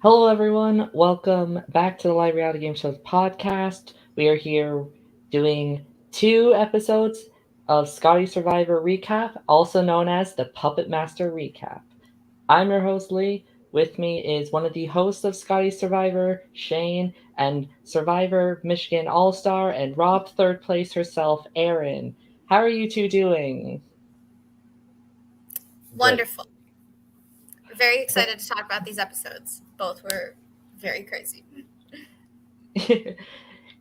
Hello, everyone. Welcome back to the Live Reality Game Shows podcast. We are here doing two episodes of Scotty Survivor Recap, also known as the PuppetMaster Recap. I'm your host, Lee. With me is one of the hosts of Scotty Survivor, Shane, and Survivor Michigan All Star, and Rob third place herself, Erin. How are you two doing? Wonderful. Very excited to talk about these episodes. Both were very crazy.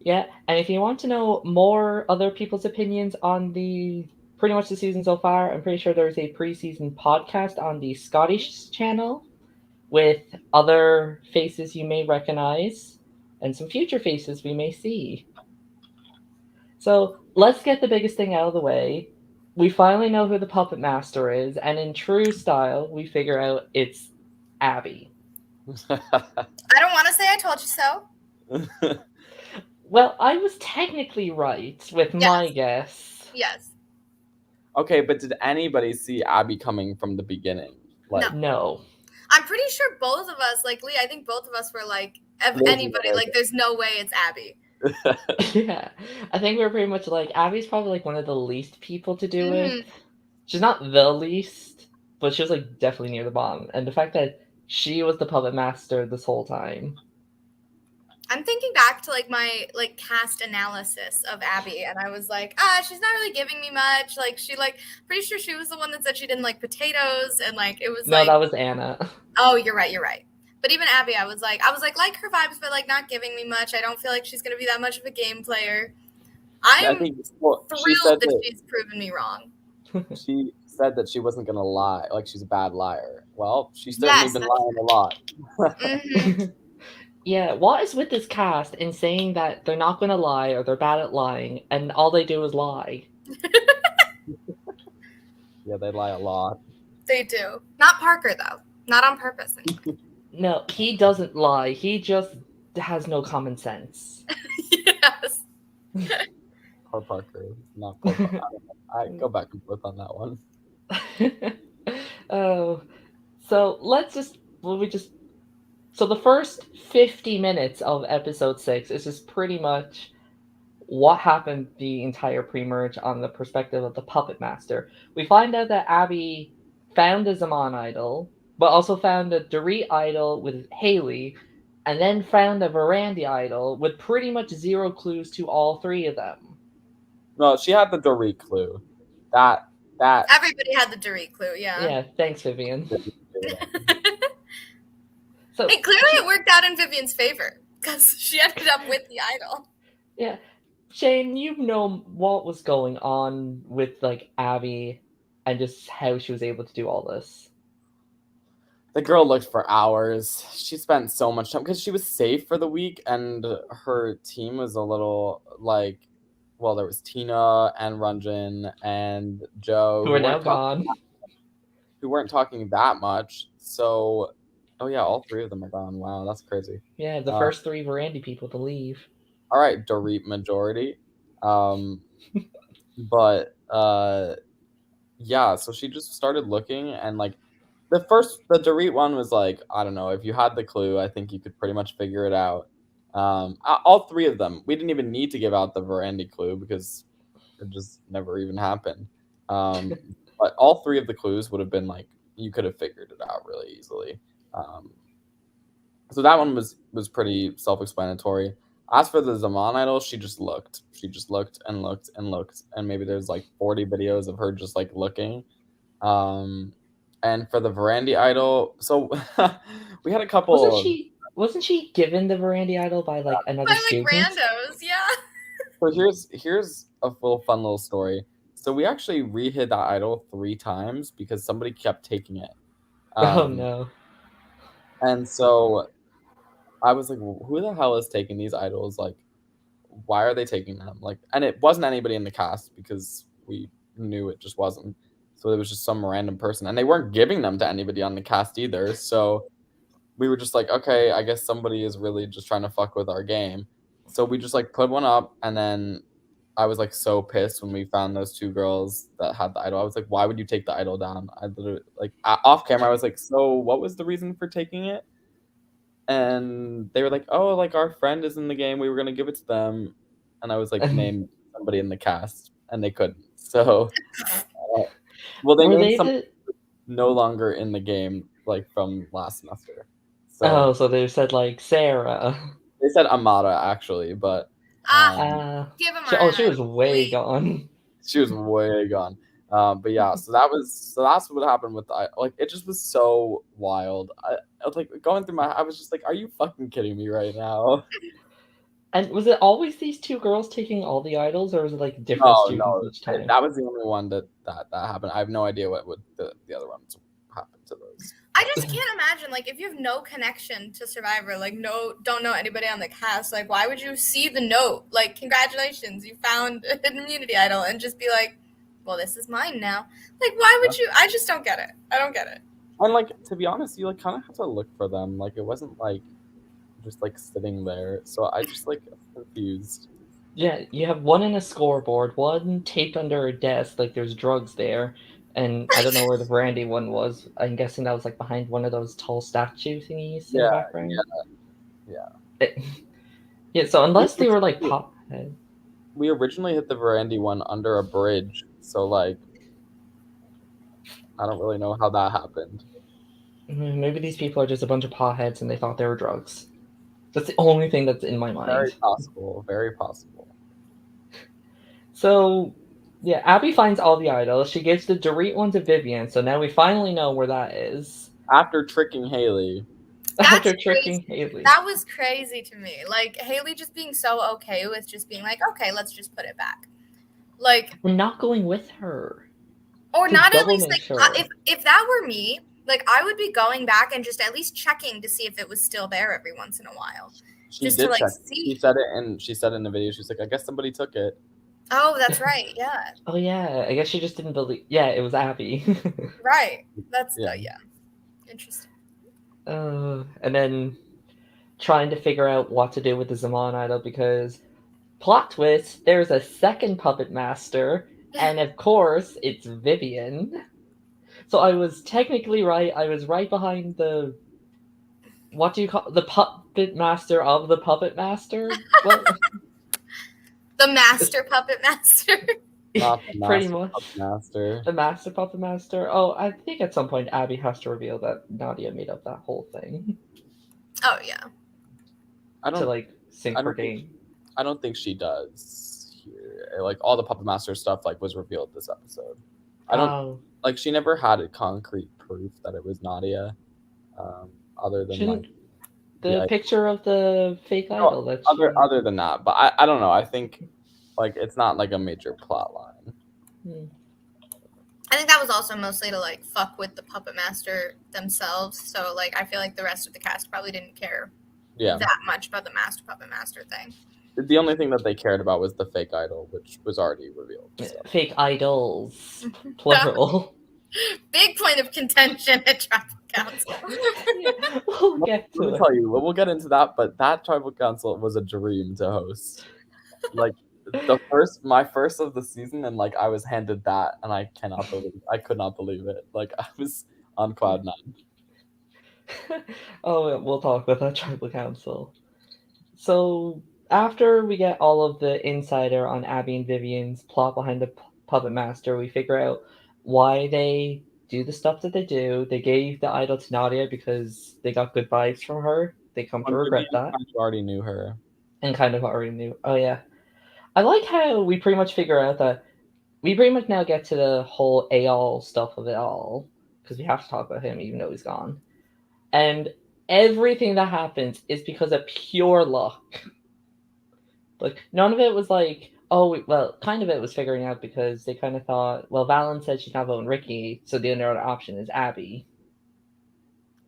Yeah, and if you want to know more other people's opinions on the pretty much the season so far, I'm pretty sure there's a preseason podcast on the Scottish channel with other faces you may recognize and some future faces we may see. So let's get the biggest thing out of the way. We finally know who the puppet master is, and in true style, we figure out it's Abby. I don't want to say I told you so. Well, I was technically right with my guess. Yes. Okay, but did anybody see Abby coming from the beginning? No. I'm pretty sure both of us, like Lee, I think both of us were like, if anybody, like, there's no way it's Abby. Yeah, I think we were pretty much like, Abby's probably like one of the least people to do it. She's not the least, but she was like definitely near the bottom. And the fact that she was the puppet master this whole time. I'm thinking back to like my like cast analysis of Abby, and I was like, she's not really giving me much. Like pretty sure she was the one that said she didn't like potatoes, and like it was No, that was Anna. Oh, you're right. But even Abby, I was like her vibes, but like not giving me much. I don't feel like she's gonna be that much of a game player. I'm thrilled that she's proven me wrong. She said that she wasn't gonna lie, like she's a bad liar. Well, she's certainly been lying a lot. Yeah, what is with this cast in saying that they're not gonna lie or they're bad at lying, and all they do is lie? Yeah, they lie a lot. They do. Not Parker though. Not on purpose. No, he doesn't lie. He just has no common sense. Yes. Poor Parker. Not poor Parker. I go back and forth on that one. Oh, so so the first 50 minutes of episode 6 is just pretty much what happened the entire pre-merge on the perspective of the puppet master. We find out that Abby found the Zaman idol, but also found a Dorit idol with Haley, and then found a Verandi idol with pretty much zero clues to all three of them. No, she had the Dorit clue. That everybody had the Dorit clue, yeah. Yeah, thanks, Vivian. So clearly it worked out in Vivian's favor because she ended up with the idol. Yeah. Shane, you know what was going on with like Abby and just how she was able to do all this. The girl looked for hours. She spent so much time because she was safe for the week, and her team was a little like, well, there was Tina and Ranjan and Joe who are now gone, who weren't talking that much. So, oh yeah, all three of them are gone. Wow, that's crazy. Yeah, the first three Verandi people to leave. All right, Dorit majority. But yeah, so she just started looking, and like the Dorit one was like, I don't know, if you had the clue, I think you could pretty much figure it out. All three of them, we didn't even need to give out the Verandi clue because it just never even happened. But all three of the clues would have been like, you could have figured it out really easily. So that one was pretty self-explanatory. As for the Zaman idol, she just looked and looked and looked, and maybe there's like 40 videos of her just like looking. And for the Verandi idol, so we had a couple. Wasn't she given the Verandi idol by like another student? Randos, yeah. So here's a fun little story. So we actually re-hid that idol 3 times because somebody kept taking it. Oh no. And so I was like, well, who the hell is taking these idols? Like, why are they taking them? Like, and it wasn't anybody in the cast because we knew it just wasn't. So it was just some random person, and they weren't giving them to anybody on the cast either. So we were just like, okay, I guess somebody is really just trying to fuck with our game. So we just like put one up, and then I was like so pissed when we found those 2 girls that had the idol. I was like, why would you take the idol down? I literally like off camera, I was like, so what was the reason for taking it? and they were like, "Oh, like our friend is in the game. We were gonna give it to them," and I was like, "Name somebody in the cast," and they couldn't. So, well, they Were named they somebody the? no longer in the game, like from last semester. So Oh, so they said like Sarah. they said Amada actually, but Give him She was way wait. gone. she was way gone. But yeah, so that's what happened with like it just was so wild. I was like going through I was just like, are you fucking kidding me right now? And was it always these two girls taking all the idols, or was it like different No, students no, each time? that was the only one that happened. I have no idea what would the other ones happened to those. I just can't imagine, like, if you have no connection to Survivor, like, don't know anybody on the cast, like, why would you see the note? Like, congratulations, you found an immunity idol, and just be like, well, this is mine now. Like, why would you? I just don't get it. I don't get it. And like, to be honest, you like kind of have to look for them. Like, it wasn't like just like sitting there. So I just like confused. Yeah, you have one in a scoreboard, one taped under a desk, like there's drugs there, and I don't know where the brandy one was. I'm guessing that was like behind one of those tall statue thingies in the background. Yeah. So unless they were like pop. We originally hit the Verandy one under a bridge, so like I don't really know how that happened. Maybe these people are just a bunch of potheads and they thought they were drugs. That's the only thing that's in my mind. Very possible. Very possible. So, yeah, Abby finds all the idols. She gives the Dorit one to Vivian, so now we finally know where that is. After tricking Haley. After tricking Haley. That was crazy to me. Like, Haley just being so okay with just being like, okay, let's just put it back. Like, we're not going with her. Or not at least, like, sure. If that were me, like, I would be going back and just at least checking to see if it was still there every once in a while. She just did to, like, check. See. She said it in the video. She's like, I guess somebody took it. Oh, that's right. Yeah. Oh, yeah. I guess she just didn't believe. Yeah, it was Abby. Right. That's, yeah. Interesting. And then trying to figure out what to do with the Zaman idol because, plot twist, there's a second puppet master, and of course, it's Vivian. So I was technically right. I was right behind the. What do you call the puppet master of the puppet master? What? The master puppet master. Pretty much. Master. The master puppet master. Oh, I think at some point Abby has to reveal that Nadia made up that whole thing. Oh yeah. To like sync her game. I don't think she does here. Like all the puppet master stuff like was revealed this episode. I don't like she never had a concrete proof that it was Nadia. Other than like the picture of the fake idol. That's other than that, but I don't know. I think like it's not like a major plot line. I think that was also mostly to like fuck with the puppet master themselves. So like I feel like the rest of the cast probably didn't care that much about the puppet master thing. The only thing that they cared about was the fake idol, which was already revealed. So. Fake idols, plural. Big point of contention at Tribal Council. Tell you, we'll get into that, but that Tribal Council was a dream to host. Like my first of the season, and like I was handed that, and I could not believe it. Like I was on cloud nine. Oh, we'll talk about that Tribal Council. So after we get all of the insider on Abby and Vivian's plot behind the puppet master, we figure out why they do the stuff that they do. They gave the idol to Nadia because they got good vibes from her. They come to regret that. Kind of already knew her. And kind of already knew. Oh, yeah. I like how we pretty much figure out that we pretty much now get to the whole Aol stuff of it all. Because we have to talk about him even though he's gone. And everything that happens is because of pure luck. Like, none of it was like, kind of it was figuring out because they kind of thought, well, Valen said she's not voting Ricky, so the only other option is Abby.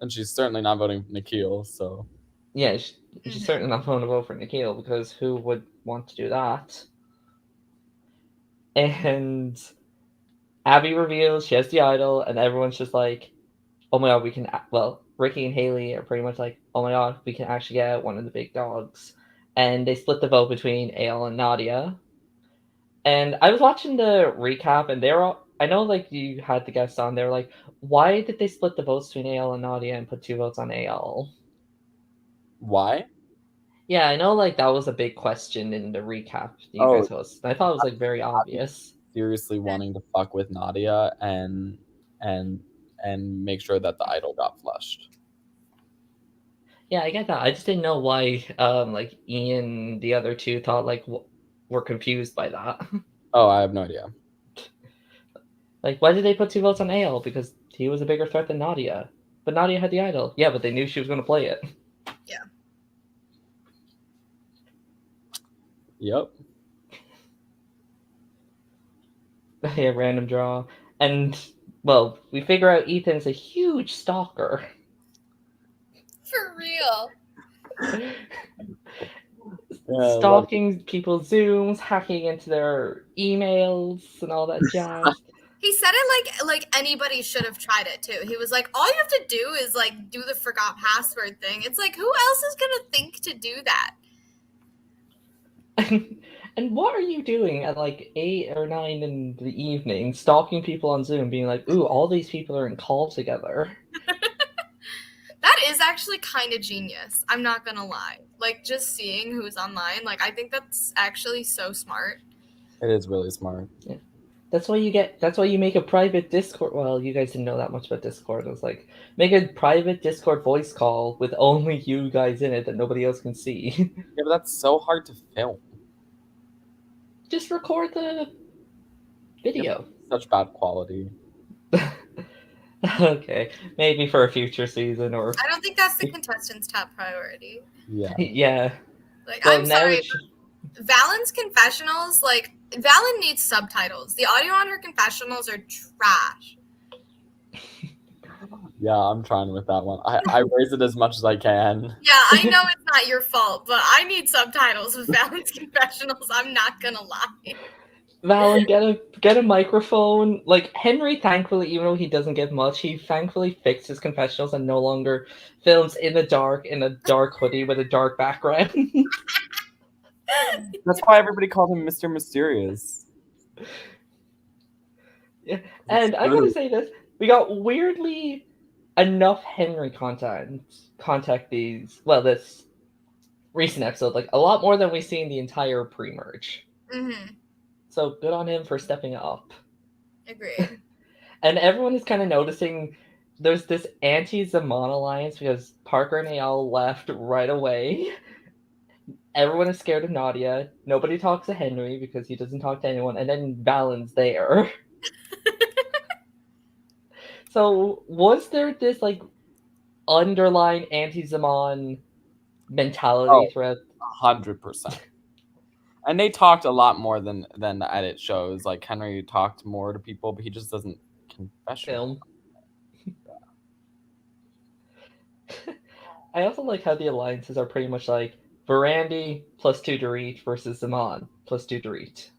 And she's certainly not voting Nikhil, so... Yeah, she's certainly not going to vote for Nikhil, because who would want to do that? And Abby reveals she has the idol, and everyone's just like, oh my god, we can... Well, Ricky and Haley are pretty much like, oh my god, we can actually get one of the big dogs. And they split the vote between Aol and Nadia. And I was watching the recap, and they're all... I know, like, you had the guests on, they're like, why did they split the votes between Aol and Nadia and put 2 votes on Aol? Why? Yeah, I know, like, that was a big question in the recap you guys hosted. I thought it was, like, very obvious. Seriously wanting to fuck with Nadia and make sure that the idol got flushed. Yeah, I get that. I just didn't know why, like, Ian, the other two, thought, like, were confused by that. Oh, I have no idea. Like, why did they put 2 votes on Ale? Because he was a bigger threat than Nadia. But Nadia had the idol. Yeah, but they knew she was going to play it. Yeah. Yep. Yeah, random draw. And, well, we figure out Ethan's a huge stalker. For real. Stalking people's Zooms, hacking into their emails, and all that jazz. He said it like anybody should have tried it too. He was like, all you have to do is like do the forgot password thing. It's like, who else is gonna think to do that? And what are you doing at like 8 or 9 in the evening, stalking people on Zoom, being like, ooh, all these people are in call together? That is actually kind of genius. I'm not gonna lie. Like, just seeing who's online, like, I think that's actually so smart. It is really smart. Yeah. That's why you make a private Discord. Well, you guys didn't know that much about Discord. It was like, make a private Discord voice call with only you guys in it that nobody else can see. Yeah, but that's so hard to film. Just record the video. Such bad quality. Okay, maybe for a future season, or I don't think that's the contestant's top priority. Yeah. Yeah. Like, Well, I'm now sorry, Valen's confessionals, like, Valen needs subtitles. The audio on her confessionals are trash. Yeah, I'm trying with that one. I raise it as much as I can. Yeah, I know it's not your fault, but I need subtitles with Valen's confessionals. I'm not gonna lie. Valen, get a microphone. Like, Henry, thankfully, even though he doesn't get much, he thankfully fixed his confessionals and no longer films in the dark in a dark hoodie with a dark background. That's why everybody called him Mr. Mysterious. Yeah. And I gotta say this, we got weirdly enough Henry contact this recent episode, like a lot more than we see in the entire pre-merge. Mm-hmm. So good on him for stepping up. Agreed. And everyone is kind of noticing there's this anti-Zaman alliance because Parker and Ayala left right away. Everyone is scared of Nadia. Nobody talks to Henry because he doesn't talk to anyone. And then Valen's there. So was there this like underlying anti-Zaman mentality throughout? 100%. And they talked a lot more than the edit shows. Like, Henry talked more to people, but he just doesn't confession. I also like how the alliances are pretty much like Verandi plus 2 Dorit versus Zaman plus 2 Dorit.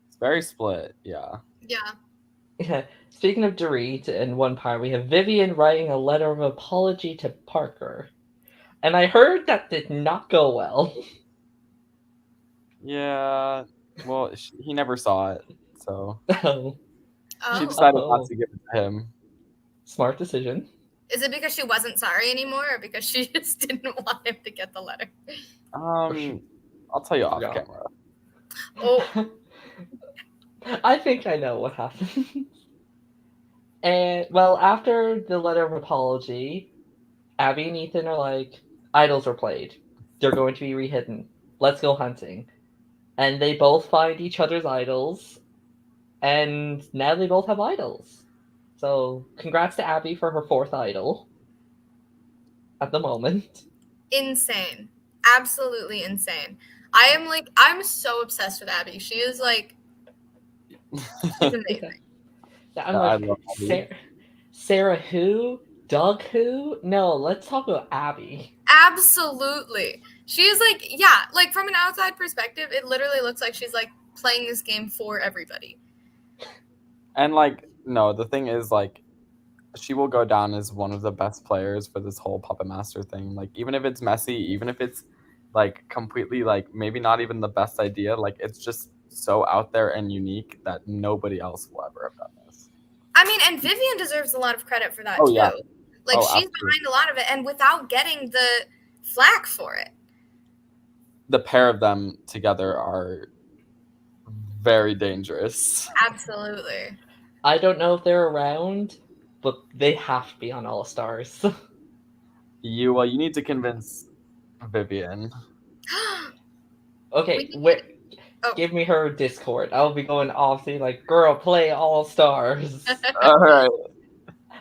It's very split, yeah. Yeah. Speaking of Dorit, in one part, we have Vivian writing a letter of apology to Parker. And I heard that did not go well. Yeah, well, he never saw it, so Oh. She decided not to give it to him. Smart decision. Is it because she wasn't sorry anymore, or because she just didn't want him to get the letter? I'll tell you off camera. Oh. I think I know what happened. And, well, after the letter of apology, Abby and Ethan are like, idols are played. They're going to be rehidden. Let's go hunting. And they both find each other's idols, and now they both have idols. So, congrats to Abby for her 4th idol. At the moment. Insane. Absolutely insane. I'm so obsessed with Abby. She is like, she's amazing. I'm like, Sarah who? Doug who? No, let's talk about Abby. Absolutely. She is like, yeah, like from an outside perspective, it literally looks like she's like playing this game for everybody. And like, no, the thing is, like, she will go down as one of the best players for this whole PuppetMaster thing. Like, even if it's messy, even if it's like completely like maybe not even the best idea, like it's just so out there and unique that nobody else will ever have done this. I mean, and Vivian deserves a lot of credit for that Oh, too. yeah. Like, Oh, she's absolutely. behind a lot of it, and without getting the flack for it. The pair of them together are very dangerous. Absolutely. I don't know if they're around, but they have to be on All Stars. You need to convince Vivian. Okay, We wait. Oh. Give me her Discord. I'll be going off saying like, "Girl, play All Stars." All right.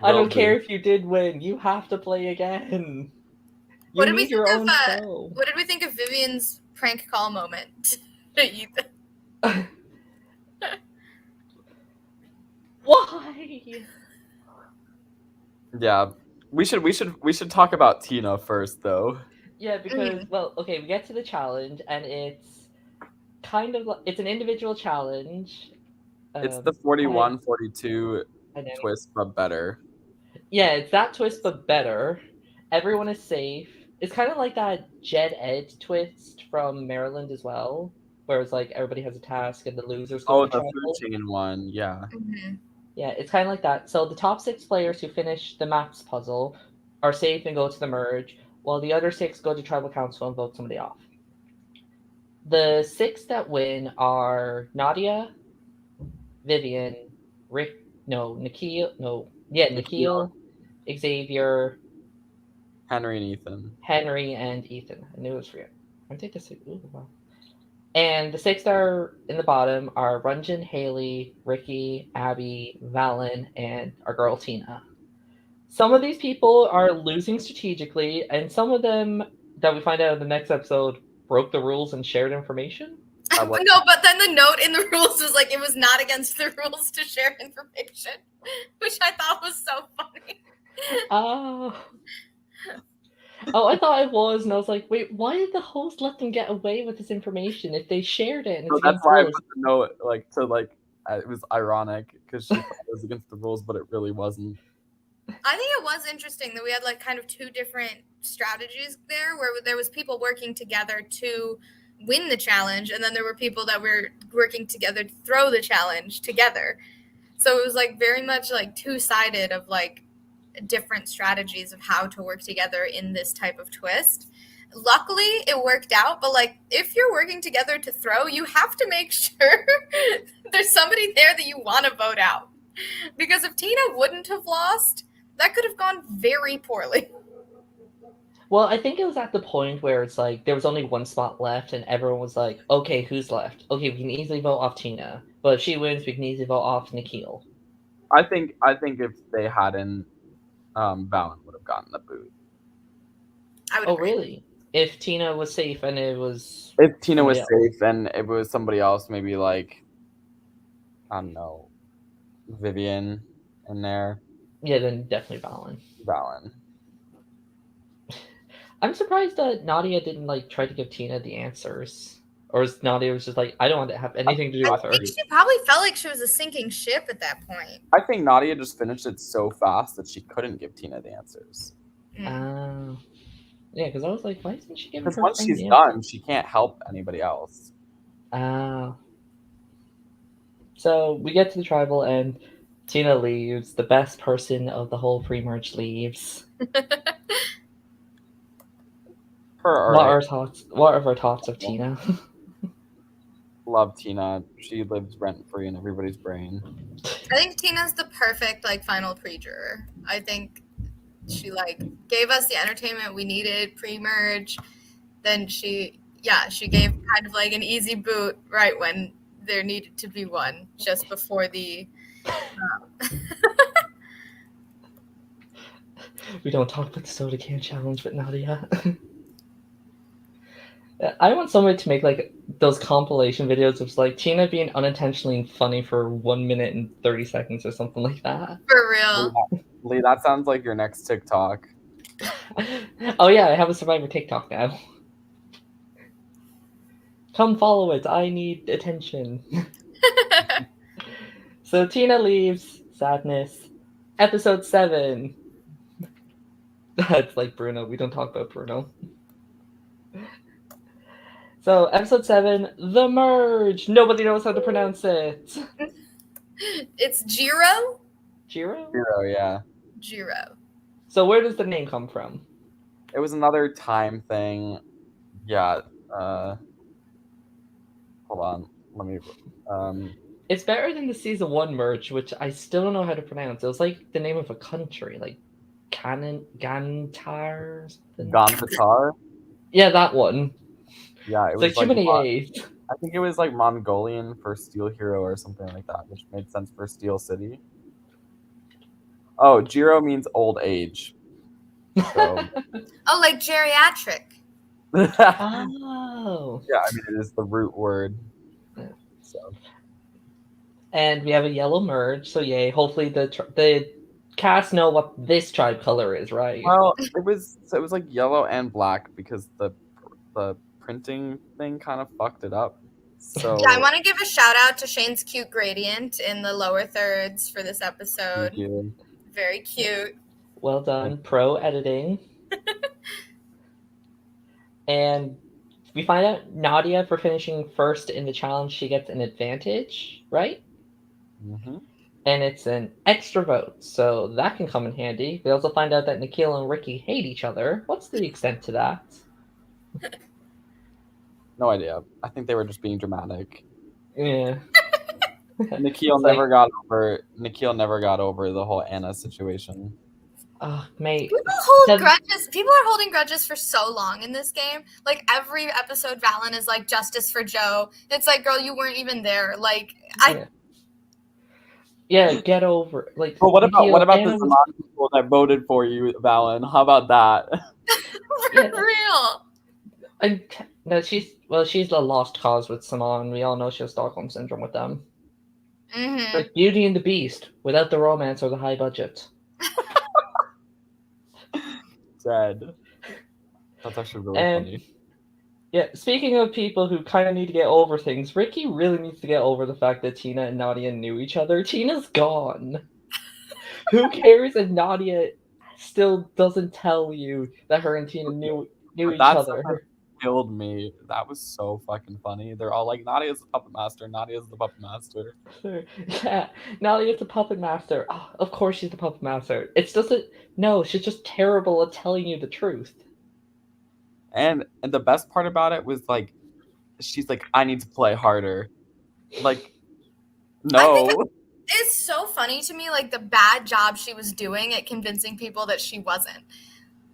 I don't Will care do. if you did win. You have to play again. What You did we need think your of? own show. What did we think of Vivian's prank call moment to Ethan? Why? Yeah. We should talk about Tina first, though. Yeah, because well, okay, we get to the challenge, and it's kind of it's an individual challenge. It's the 41-42 and then- twist, but better. Yeah, it's that twist, but better. Everyone is safe. It's kind of like that Jed Ed twist from Maryland as well, where it's like everybody has a task and the losers go Oh, to the travel. food chain one, yeah. Yeah, it's kind of like that. So the top 6 players who finish the maps puzzle are safe and go to the merge, while the other 6 go to tribal council and vote somebody off. The 6 that win are Nadia, Vivian, Nikhil, Xavier, Henry and Ethan. Henry, and Ethan. I knew it was for you. I think this. Ooh, wow. And the 6 that are in the bottom are Runjin, Haley, Ricky, Abby, Valen, and our girl Tina. Some of these people are losing strategically, and some of them that we find out in the next episode broke the rules and shared information. No, but then the note in the rules was like it was not against the rules to share information, which I thought was so funny. Oh, I thought it was, and I was like, wait, why did the host let them get away with this information if they shared it? And it's that's why I put the note it was ironic because she thought it was against the rules, but it really wasn't. I think it was interesting that we had like kind of 2 different strategies there, where there was people working together to win the challenge, and then there were people that were working together to throw the challenge together. So it was like very much like 2-sided of like different strategies of how to work together in this type of twist. Luckily, it worked out, but like if you're working together to throw, you have to make sure there's somebody there that you want to vote out. Because if Tina wouldn't have lost, that could have gone very poorly. Well, I think it was at the point where it's like there was only 1 spot left, and everyone was like, okay, who's left? Okay, we can easily vote off Tina. But if she wins, we can easily vote off Nikhil. I think if they hadn't, Valen would have gotten the boot. I would agree. Really? If Tina was safe and it was... If Tina was safe and it was somebody else, maybe like, I don't know, Vivian in there. Yeah, then definitely Valen. I'm surprised that Nadia didn't like try to give Tina the answers. Or Nadia was just like, I don't want to have anything to do with her. I think she probably felt like she was a sinking ship at that point. I think Nadia just finished it so fast that she couldn't give Tina the answers. Yeah, because I was like, why isn't she giving her? Because once she's done, she can't help anybody else. So we get to the tribal, and Tina leaves. The best person of the whole pre-merge leaves. What are our thoughts of Tina? Love Tina. She lives rent-free in everybody's brain. I think Tina's the perfect like final pre-juror. I think she like gave us the entertainment we needed pre-merge. Then she gave kind of like an easy boot right when there needed to be one, just before the We don't talk about the soda can challenge with Nadia. I want somebody to make like those compilation videos of like Tina being unintentionally funny for 1 minute and 30 seconds or something like that. For real. Lee, that sounds like your next TikTok. Oh yeah, I have a Survivor TikTok now. Come follow it. I need attention. So Tina leaves. Sadness. Episode 7. That's like Bruno. We don't talk about Bruno. So episode 7, The Merge. Nobody knows how to pronounce it. It's Jiro? Jiro? Jiro, yeah. Jiro. So where does the name come from? It was another time thing. Yeah. Hold on. Let me. It's better than the season 1 merch, which I still don't know how to pronounce. It was like the name of a country, like Gantar or something. Gontatar. Yeah, that one. Yeah, it It's was like too like many A's. I think it was like Mongolian for Steel Hero or something like that, which made sense for Steel City. Oh, Jiro means old age. So Oh, like geriatric. yeah, Oh. I mean it is the root word. So And we have a yellow merge, so yay. Hopefully the cast know what this tribe color is, right? well, it was like yellow and black because the printing thing kind of fucked it up. So Yeah, I want to give a shout out to Shane's cute gradient in the lower thirds for this episode. thank you. Very cute. Well done, pro editing. And we find out Nadia, for finishing first in the challenge, she gets an advantage, right? Mm-hmm. And it's an extra vote, so that can come in handy. We also find out that Nikhil and Ricky hate each other. What's the extent to that? No idea. I think they were just being dramatic. Yeah. Nikhil It's never like, got over the whole Anna situation. Mate. People hold grudges. People are holding grudges for so long in this game. Like every episode, Valen is like justice for Joe. It's like, girl, you weren't even there. Like Yeah, get over it. Like, But what about Anna the Zaman people that voted for you, Valen? How about that? for real. And no, she's a lost cause with Saman. We all know she has Stockholm syndrome with them. Mm-hmm. Like Beauty and the Beast without the romance or the high budget. Dead. That's actually really funny. Yeah, speaking of people who kind of need to get over things, Ricky really needs to get over the fact that Tina and Nadia knew each other. Tina's gone. Who cares if Nadia still doesn't tell you that her and Tina knew each other? Killed me. That was so fucking funny. They're all like, Nadia's the puppet master. Nadia's the puppet master. Yeah, Nadia's the puppet master. Oh, of course she's the puppet master. It's just no, she's just terrible at telling you the truth. And the best part about it was like, she's like, I need to play harder. Like, no. It's so funny to me, like the bad job she was doing at convincing people that she wasn't.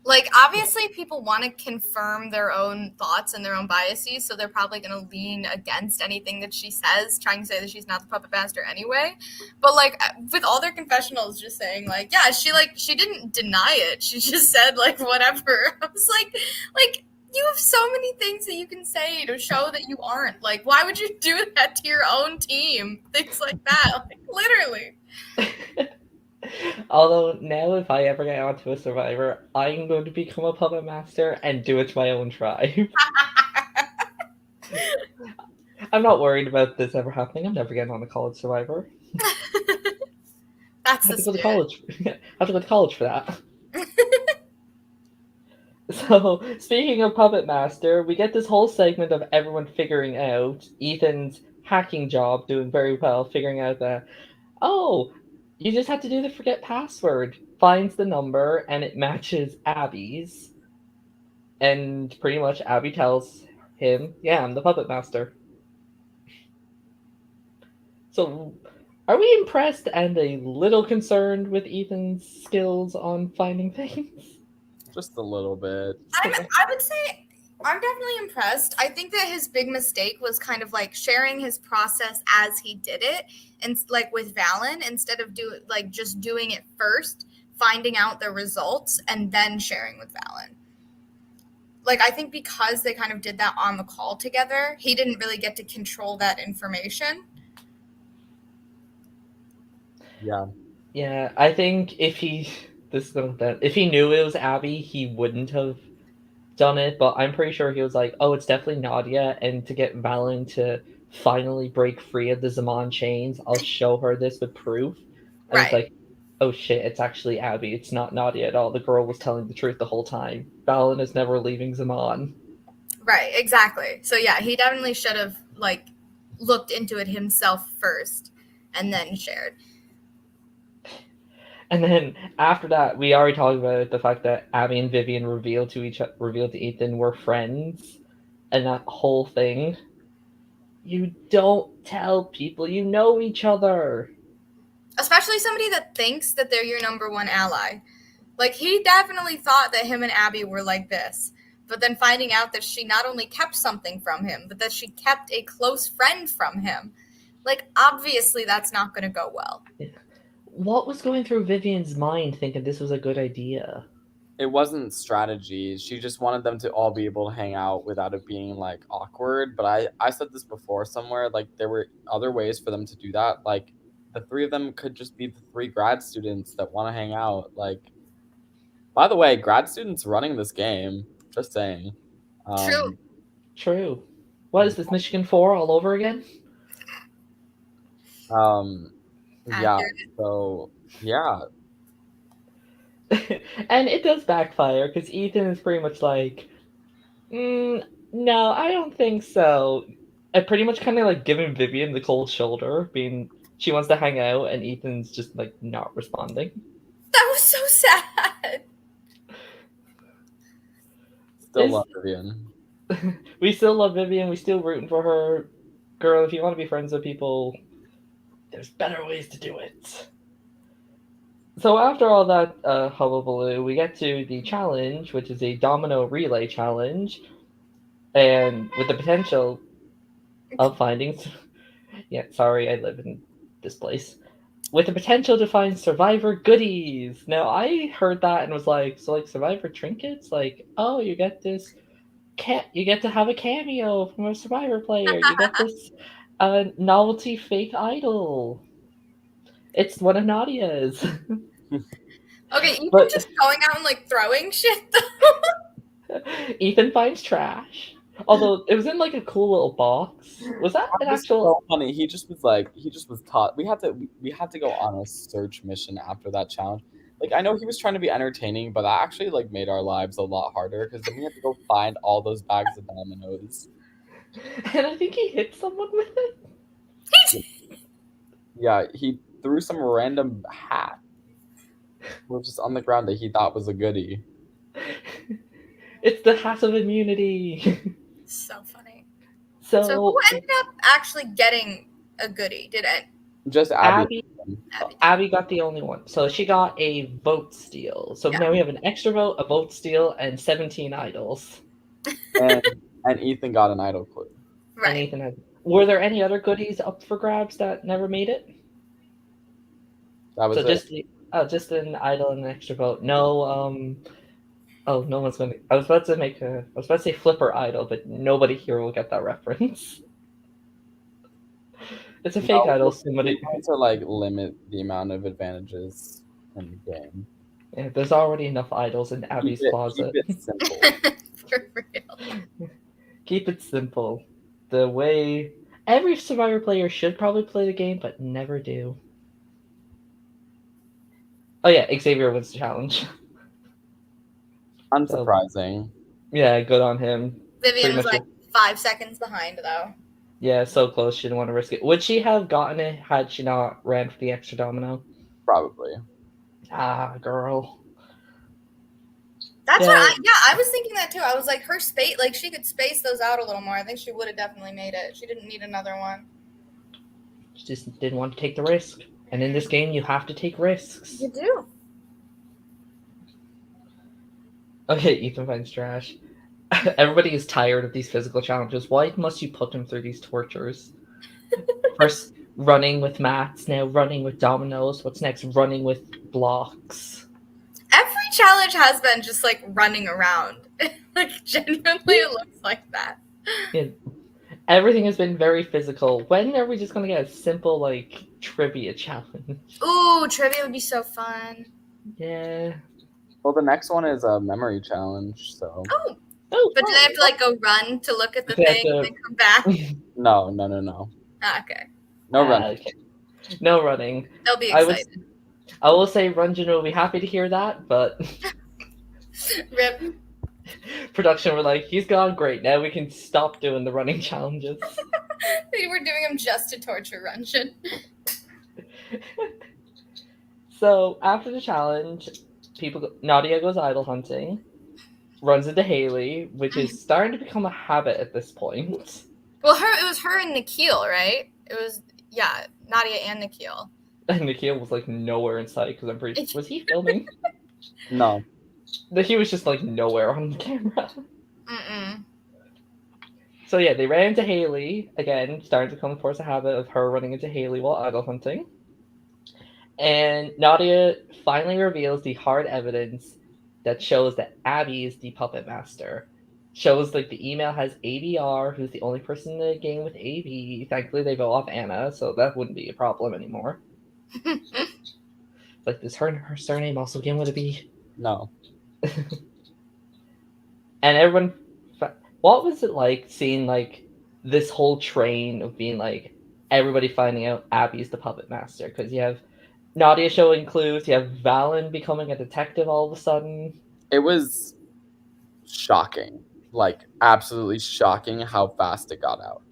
Like, obviously, people want to confirm their own thoughts and their own biases, so they're probably going to lean against anything that she says, trying to say that she's not the puppet master anyway. But, like, with all their confessionals just saying, like, yeah, she didn't deny it. She just said, like, whatever. I was like, you have so many things that you can say to show that you aren't. Like, why would you do that to your own team? Things like that. Like, literally. Although now, if I ever get onto a Survivor, I'm going to become a puppet master and do it to my own tribe. I'm not worried about this ever happening. I'm never getting on a college Survivor. That's I have to go to college. I have to go to college for that. So, speaking of Puppet Master, we get this whole segment of everyone figuring out Ethan's hacking job, doing very well, figuring out that, oh, you just have to do the forget password. Finds the number, and it matches Abby's. And pretty much Abby tells him, yeah, I'm the Puppet Master. So, are we impressed and a little concerned with Ethan's skills on finding things? Just a little bit. I would say I'm definitely impressed. I think that his big mistake was kind of sharing his process as he did it, and with Valen, instead of just doing it first, finding out the results, and then sharing with Valen. I think because they kind of did that on the call together, he didn't really get to control that information. Yeah. Yeah, I think if he knew it was Abby, he wouldn't have done it, but I'm pretty sure he was like, oh, it's definitely Nadia, and to get Valen to finally break free of the Zaman chains, I'll show her this with proof. And It's like, oh shit, it's actually Abby, it's not Nadia at all. The girl was telling the truth the whole time. Valen is never leaving Zaman. Right, exactly. So yeah, he definitely should have looked into it himself first and then shared. And then after that, we already talked about the fact that Abby and Vivian revealed to Ethan we're friends, and that whole thing. You don't tell people you know each other. Especially somebody that thinks that they're your number one ally. Like, he definitely thought that him and Abby were like this. But then finding out that she not only kept something from him, but that she kept a close friend from him. Like, obviously that's not going to go well. What was going through Vivian's mind thinking this was a good idea? It wasn't strategy. She just wanted them to all be able to hang out without it being like awkward. But I said this before somewhere, like there were other ways for them to do that. Like the three of them could just be the three grad students that want to hang out. Like, by the way, grad students running this game. Just saying. True. True. What is this, Michigan 4 all over again? Yeah. So yeah. And it does backfire because Ethan is pretty much like, no, I don't think so. And pretty much kind of like giving Vivian the cold shoulder, being she wants to hang out, and Ethan's just like not responding. That was so sad. Still love Vivian. We still love Vivian. We still rooting for her. Girl, if you want to be friends with people, there's better ways to do it. So after all that hullabaloo, we get to the challenge, which is a domino relay challenge, and with the potential of finding... Yeah, sorry, I live in this place. With the potential to find Survivor goodies. Now, I heard that and was like, so like Survivor trinkets? Like, oh, you get this... You get to have a cameo from a Survivor player. You get this novelty fake idol. It's one of Nadia's. Okay, Ethan just going out and like throwing shit though. Ethan finds trash. Although it was in like a cool little box. Was that an actual? So funny. He just was taught. We had to go on a search mission after that challenge. Like, I know he was trying to be entertaining, but that actually like made our lives a lot harder because then we had to go find all those bags of dominoes. And I think he hit someone with it. Yeah, he threw some random hat, which is on the ground that he thought was a goodie. It's the hat of immunity. So funny. So who ended up actually getting a goodie? Did it? Just Abby. Abby got the only one. So she got a vote steal. So now we have an extra vote, a vote steal, and 17 idols. And Ethan got an idol clue. Right. And Ethan had... Were there any other goodies up for grabs that never made it? That was it. Just an idol and an extra vote. No, no one's gonna... I was about to say flipper idol, but nobody here will get that reference. It's a fake idol. Somebody trying to like limit the amount of advantages in the game. Yeah, there's already enough idols in Abby's closet. Keep it simple. For real. Keep it simple. The way every Survivor player should probably play the game, but never do. Oh yeah, Xavier wins the challenge. Unsurprising. So, yeah, good on him. Vivian was like 5 seconds behind though. Yeah, so close. She didn't want to risk it. Would she have gotten it had she not ran for the extra domino? Probably. Ah, girl. That's what I was thinking that too. I was like, her space, like she could space those out a little more. I think she would have definitely made it. She didn't need another one. She just didn't want to take the risk. And in this game, you have to take risks. You do. Okay, Ethan finds trash. Everybody is tired of these physical challenges. Why must you put them through these tortures? First, running with mats. Now, running with dominoes. What's next? Running with blocks. Every challenge has been just like running around. Like, genuinely, it looks like that. Yeah. Everything has been very physical. When are we just going to get a simple, like, trivia challenge? Ooh, trivia would be so fun. Yeah. Well, the next one is a memory challenge, so... But do they have to, like, go run to look at the thing and then come back? No. Okay. No running. Okay. No running. They'll be excited. I will say Runjin will be happy to hear that, but... Rip. Production were like, he's gone, great, now we can stop doing the running challenges. They were doing them just to torture Runjin. So after the challenge, Nadia goes idol hunting, runs into Haley, which is starting to become a habit at this point. Well, it was her and Nikhil, right? It was Nadia and Nikhil. And Nikhil was like nowhere in sight because I'm pretty. Was he filming? No. He was just like nowhere on the camera. Mm-mm. So yeah, they ran into Haley again, starting to come force a habit of her running into Haley while idol hunting. And Nadia finally reveals the hard evidence that shows that Abby is the puppet master. Shows like the email has ABR, who's the only person in the game with AB. Thankfully, they vote off Anna, so that wouldn't be a problem anymore. Like, does her surname also begin with a B? No. And everyone, what was it like seeing like this whole train of being like everybody finding out Abby's the puppet master? Because you have Nadia showing clues, you have Valen becoming a detective all of a sudden. It was shocking, like absolutely shocking how fast it got out,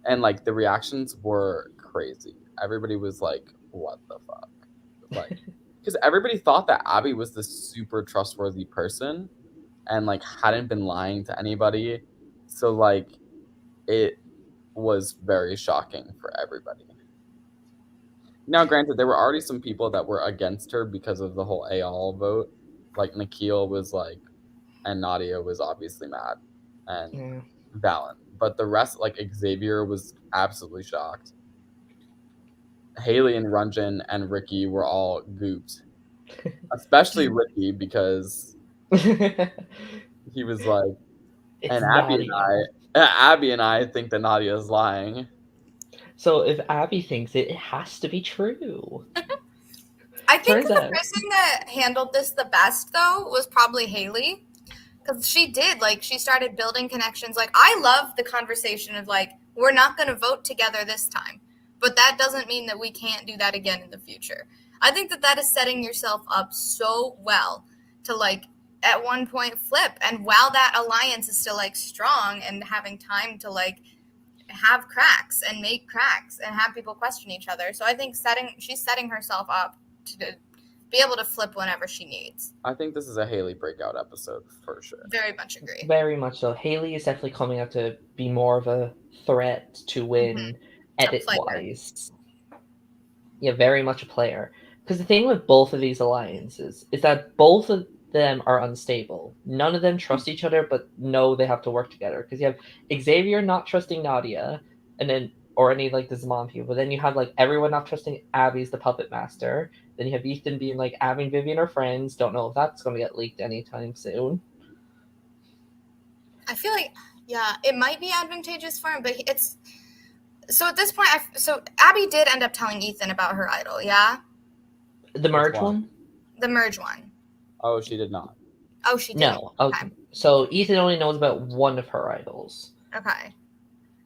and like the reactions were crazy. Everybody was like, "What the fuck?" Like, because everybody thought that Abby was the super trustworthy person, and like hadn't been lying to anybody. So like, it was very shocking for everybody. Now, granted, there were already some people that were against her because of the whole AL vote. Like Nikhil was like, and Nadia was obviously mad, and Valen. But the rest, like Xavier, was absolutely shocked. Haley and Ranjan and Ricky were all gooped, especially Ricky because he was like, and Abby and I think that Nadia is lying. So if Abby thinks it, it has to be true. I think the person that handled this the best, though, was probably Haley. Because she started building connections. Like, I love the conversation of, like, we're not going to vote together this time. But that doesn't mean that we can't do that again in the future. I think that is setting yourself up so well to, like, at one point flip. And while that alliance is still, like, strong and having time to, like, have cracks and make cracks and have people question each other. So I think she's setting herself up to be able to flip whenever she needs. I think this is a Haley breakout episode for sure. Very much agree. Very much so. Haley is definitely coming out to be more of a threat to win edit-wise. Yeah, very much a player. Because the thing with both of these alliances is that both of them are unstable. None of them trust each other, but know they have to work together. Because you have Xavier not trusting Nadia, and then or any like the Zaman people. But then you have like everyone not trusting Abby's the puppet master. Then you have Ethan being like Abby and Vivian are friends. Don't know if that's going to get leaked anytime soon. I feel like it might be advantageous for him, but it's so at this point. So Abby did end up telling Ethan about her idol. Yeah, the merge one. The merge one. Oh, she did not. Oh, she did. No. Okay. So Ethan only knows about one of her idols. Okay.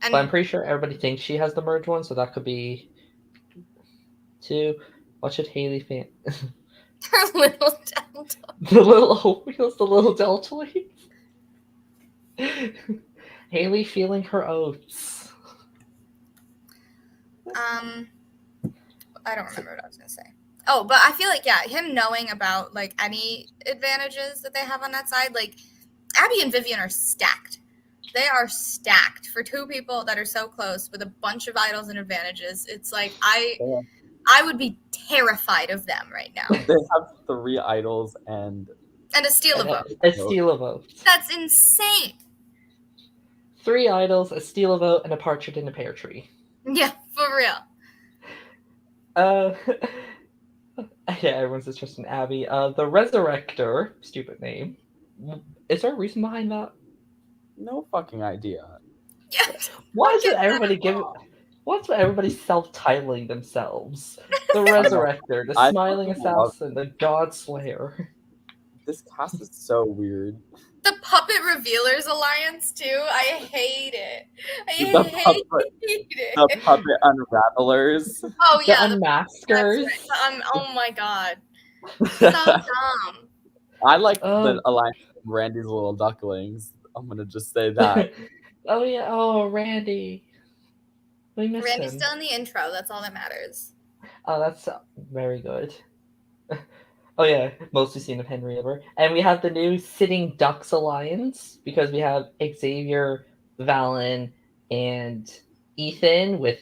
But I'm pretty sure everybody thinks she has the merge one, so that could be two. What should Haley think? Her little delta. The little wheels, the little deltoids. Haley feeling her oats. I don't remember what I was gonna say. Oh, but I feel like him knowing about like any advantages that they have on that side, like Abby and Vivian are stacked. They are stacked for two people that are so close with a bunch of idols and advantages. It's like I would be terrified of them right now. They have 3 idols and a steal a vote. A steal a vote. That's insane. 3 idols, a steal a vote, and a partridge in a pear tree. Yeah, for real. Yeah, everyone's just trusting Abby. The Resurrector, stupid name. Is there a reason behind that? No fucking idea. Yeah. What's with everybody self-titling themselves? The Resurrector, the Smiling Assassin, the God Slayer. This cast is so weird. The Puppet Revealers Alliance, too. I hate it. I hate it. The Puppet Unravelers. Oh, yeah. The Unmaskers. Right. Oh, my God. So dumb. I like the alliance of Randy's Little Ducklings. I'm going to just say that. Oh, yeah. Oh, Randy. We miss Randy's him. still in the intro. That's all that matters. Oh, that's very good. Oh yeah, mostly seen of Henry ever. And we have the new Sitting Ducks Alliance because we have Xavier, Valen, and Ethan with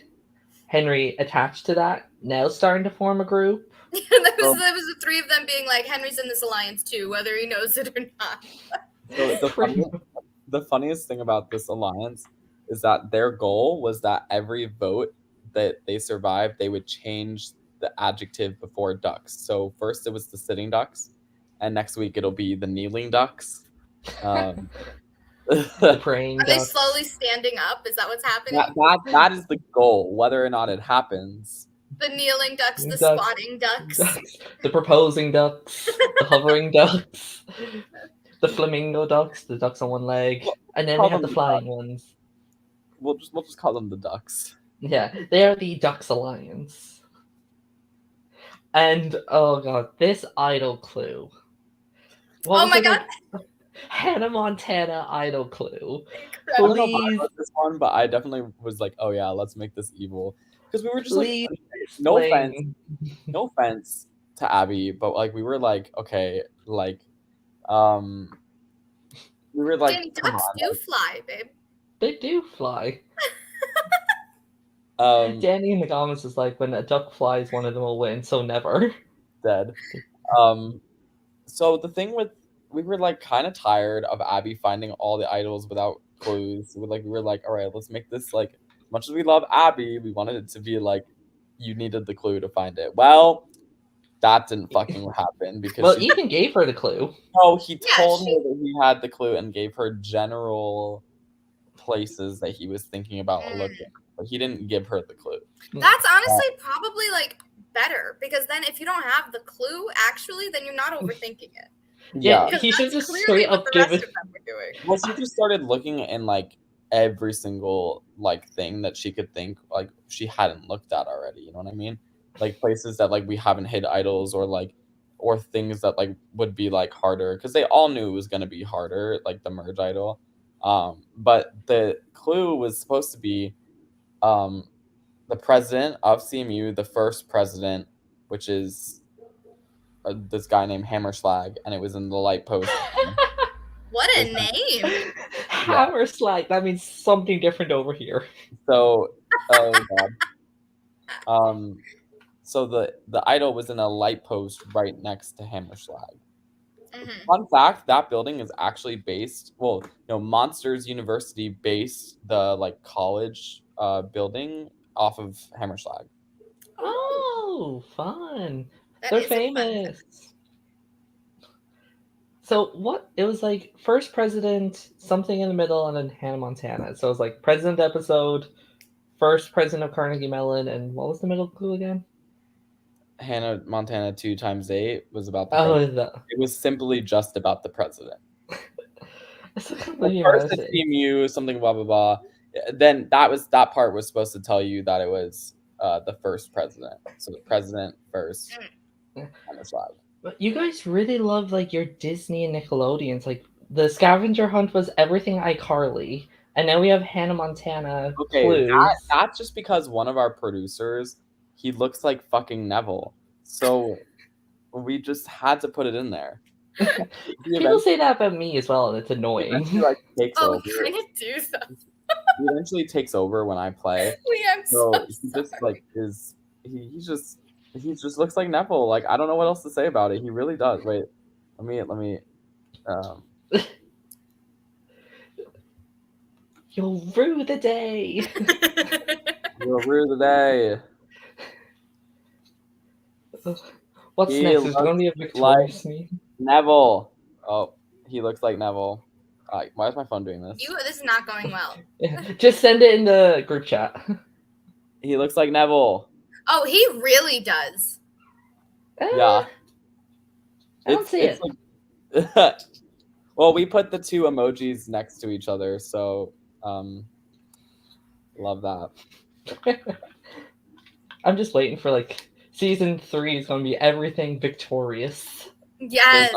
Henry attached to that. Now starting to form a group. That was the three of them being like, Henry's in this alliance too, whether he knows it or not. So the funniest thing about this alliance is that their goal was that every vote that they survived, they would change the adjective before ducks. So first it was the sitting ducks, and next week it'll be the kneeling ducks. The praying Are they ducks. slowly standing up? Is that what's happening? that is the goal. Whether or not it happens, The kneeling ducks, the Ducks. squatting ducks. The proposing ducks, the hovering ducks, the flamingo ducks, the ducks on one leg, and then we have the flying ones. We'll just call them the ducks. Yeah, they are the Ducks Alliance. And oh god, this idol clue. Oh my god! Hannah Montana idol clue. I don't know Please. about this one, but I definitely was like, oh yeah, let's make this evil. Because we were just Please like, no explain. offense to Abby, but like we were like, okay, like we were like, Danny, ducks do fly, babe. They do fly. um Danny in the comments is like, when a duck flies, one of them will win, so never. dead. So the thing with, we were like kind of tired of Abby finding all the idols without clues. We were like, all right, let's make this like, as much as we love Abby, we wanted it to be like you needed the clue to find it. Well, that didn't fucking happen because Well, Ethan gave her the clue. No, he told her that he had the clue and gave her general places that he was thinking about looking, but he didn't give her the clue. That's honestly probably like better, because then if you don't have the clue actually, then you're not overthinking it. Yeah, he should just straight up give it. Well, she just started looking in like every single like thing that she could think like she hadn't looked at already. You know what I mean? Like places that like we haven't hid idols, or like, or things that like would be like harder, because they all knew it was gonna be harder, like the merge idol. But the clue was supposed to be the president of CMU, the first president, which is this guy named Hammerschlag, and it was in the light post. What a name! Hammerschlag. That means something different over here. So, oh god. So the idol was in a light post right next to Hammerschlag. Mm-hmm. Fun fact: that building is actually based. Well, Monsters University based the like college building off of Hammerschlag. Oh, fun! That They're is a fun famous. So what? It was like first president, something in the middle, and then Hannah Montana. So it was like president episode, first president of Carnegie Mellon, and what was the middle clue again? Hannah Montana 2 times 8 was about the president. It was simply just about the president. It's First at CMU, something blah blah blah. Then that part was supposed to tell you that it was the first president. So the president first on the slide. But you guys really love like your Disney and Nickelodeons. Like the scavenger hunt was everything iCarly, and now we have Hannah Montana. Okay, clues. that's just because one of our producers, he looks like fucking Neville, so we just had to put it in there. People say that about me as well, and it's annoying. He like takes over. You kind of do that. He eventually takes over when I play. I'm so he just like is he just looks like Neville. Like I don't know what else to say about it. He really does. Wait, let me. You'll rue the day. You'll rue the day. What's next? There's going to be a victorious me. Neville. Oh, he looks like Neville. Why is my phone doing this? This is not going well. Just send it in the group chat. He looks like Neville. Oh, he really does. Yeah. I don't see it. Like, well, we put the two emojis next to each other, so love that. I'm just waiting for like season 3 is going to be everything victorious. Yes.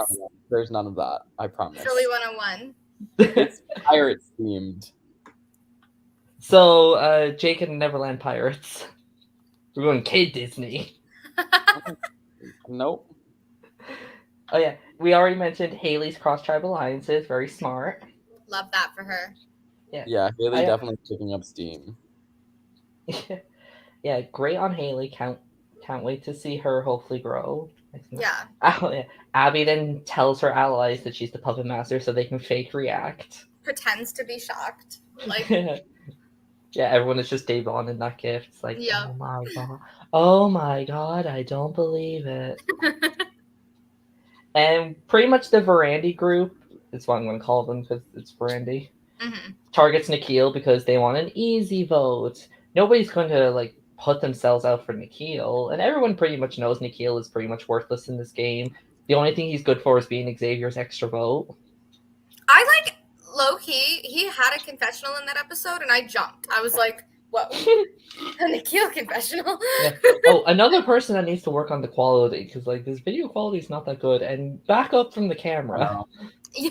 There's none of that. I promise. Philly 101. It's pirate themed. So, Jake and Neverland Pirates. We're going Kid Disney. Nope. Oh yeah, we already mentioned Haley's cross-tribal alliances. Very smart. Love that for her. Yeah, Haley definitely picking up steam. Yeah, great on Haley. Can't wait to see her hopefully grow. Yeah. Oh, yeah. Abby then tells her allies that she's the puppet master so they can fake react. Pretends to be shocked. Like, yeah, everyone is just Davon in that gift. It's like, Yep. oh my god. Oh my god, I don't believe it. And pretty much the Verandy group, is what I'm going to call them because it's Verandy, targets Nikhil because they want an easy vote. Nobody's going to like put themselves out for Nikhil, and everyone pretty much knows Nikhil is pretty much worthless in this game. The only thing he's good for is being Xavier's extra vote. I like low-key, he had a confessional in that episode and I jumped. I was like, whoa. A Nikhil confessional. Yeah. Oh, another person that needs to work on the quality because like this video quality is not that good, and back up from the camera. Yeah.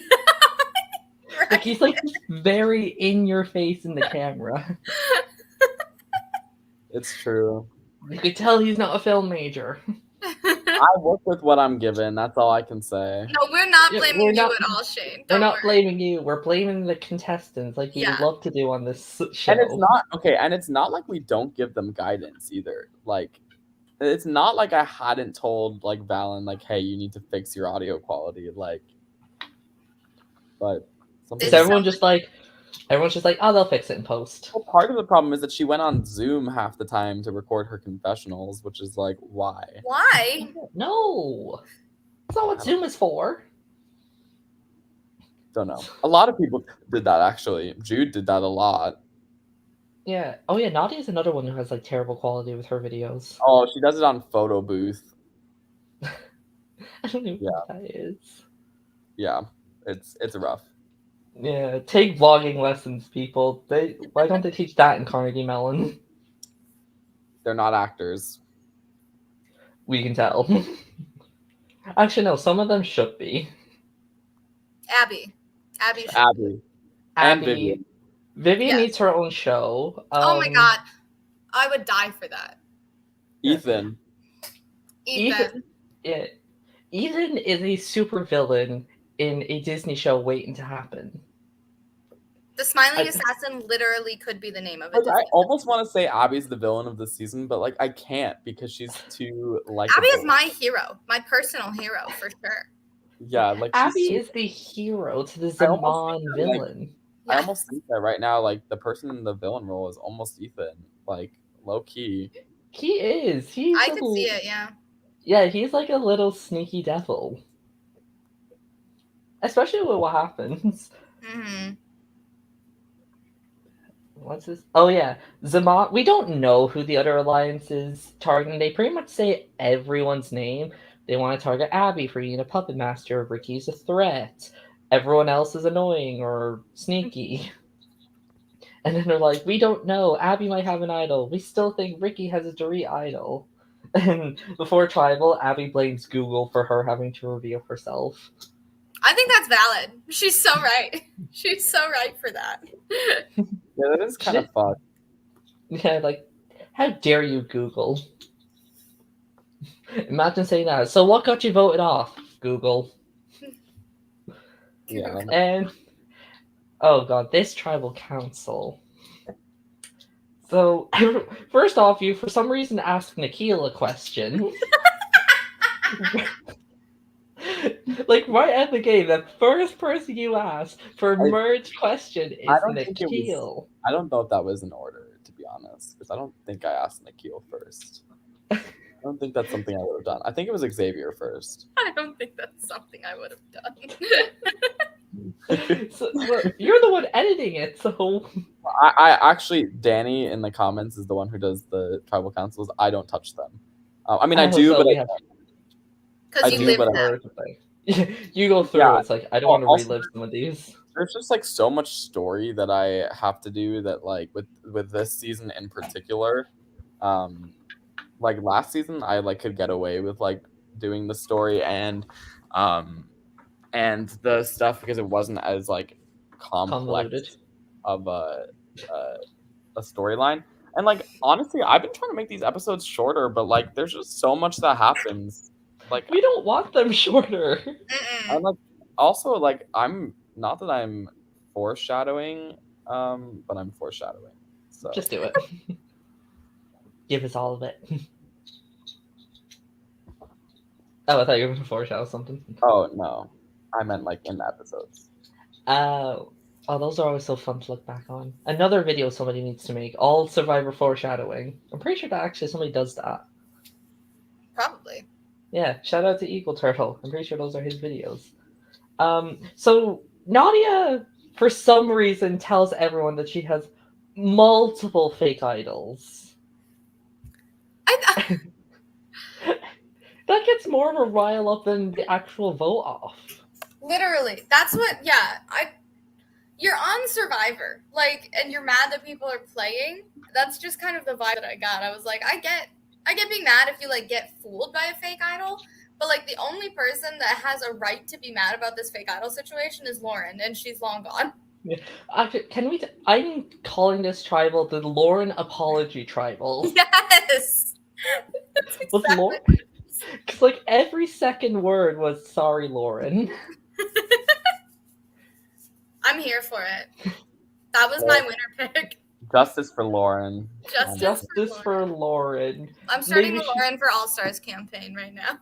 Right. Like he's like very in your face in the camera. It's true. You could tell he's not a film major. I work with what I'm given. That's all I can say. No, we're not blaming you at all, Shane. We're not blaming you. We're blaming the contestants, like we love to do on this show. And it's not okay. And it's not like we don't give them guidance either. Like, it's not like I hadn't told like Valen, like, hey, you need to fix your audio quality. Like, but everyone's just like, oh, they'll fix it in post. Well, part of the problem is that she went on Zoom half the time to record her confessionals, which is like, why? Why? No, that's not what Zoom is for. Don't know. A lot of people did that actually. Jude did that a lot. Yeah. Oh yeah, Nadia's another one who has like terrible quality with her videos. Oh, she does it on Photo Booth. I don't even know what that is. Yeah, it's rough. Yeah, take vlogging lessons, people. Why don't they teach that in Carnegie Mellon? They're not actors. We can tell. Actually, no. Some of them should be. Abby. And Vivian. Vivian needs her own show. Oh my god, I would die for that. Ethan. Yeah. Ethan is a super villain in a Disney show waiting to happen. The Smiling Assassin literally could be the name of it. I almost want to say Abby's the villain of the season, but like I can't because she's too likable. Abby is my hero, my personal hero for sure. Yeah, like Abby is the hero to the Zaman villain. I almost think that right now, like the person in the villain role is almost Ethan, like low key. He is. I could see it. Yeah. Yeah, he's like a little sneaky devil. Especially with what happens. What's this? Oh yeah, Zaman. We don't know who the other alliance is targeting. They pretty much say everyone's name. They want to target Abby for being a puppet master. Ricky's a threat. Everyone else is annoying or sneaky. And then they're like, we don't know. Abby might have an idol. We still think Ricky has a Dorit idol. And before Tribal, Abby blames Google for her having to reveal herself. I think that's valid. She's so right. She's so right for that. Yeah, that is kind of fun. Yeah, like, how dare you, Google? Imagine saying that. So what got you voted off, Google? Yeah. And, oh god, this tribal council. So, first off, you for some reason asked Nikhil a question. Like, right at the game, the first person you asked for a merge question is Nikhil. I don't know if that was in order, to be honest, because I don't think I asked Nikhil first. I don't think that's something I would have done. I think it was Xavier first. I don't think that's something I would have done. So, well, you're the one editing it, so... I actually, Danny in the comments is the one who does the tribal councils. I don't touch them. I mean, I do, but because you live them. You go through it. It's like, I don't want to relive some of these. There's just like so much story that I have to do that, like with this season in particular. Like last season, I like could get away with like doing the story and the stuff because it wasn't as like complex of a storyline. And like honestly, I've been trying to make these episodes shorter, but like there's just so much that happens. Like, We don't want them shorter. I'm like, also, like, I'm not that I'm foreshadowing, but I'm foreshadowing. So Just do it. Give us all of it. Oh, I thought you were going to foreshadow something. Oh no, I meant like in the episodes. Oh, those are always so fun to look back on. Another video somebody needs to make, all Survivor foreshadowing. I'm pretty sure that actually somebody does that. Probably. Yeah, shout out to Eagle Turtle. I'm pretty sure those are his videos. So Nadia, for some reason, tells everyone that she has multiple fake idols. That gets more of a rile up than the actual vote off. Literally, that's what. Yeah, you're on Survivor, like, and you're mad that people are playing. That's just kind of the vibe that I got. I was like, I get being mad if you like get fooled by a fake idol, but like the only person that has a right to be mad about this fake idol situation is Lauren, and she's long gone. Yeah. Can we? I'm calling this tribal the Lauren Apology Tribal. Yes. With Lauren, because like every second word was "sorry, Lauren." I'm here for it. That was my winner pick. Justice for Lauren. Justice for Lauren. I'm starting Maybe the Lauren for All Stars campaign right now.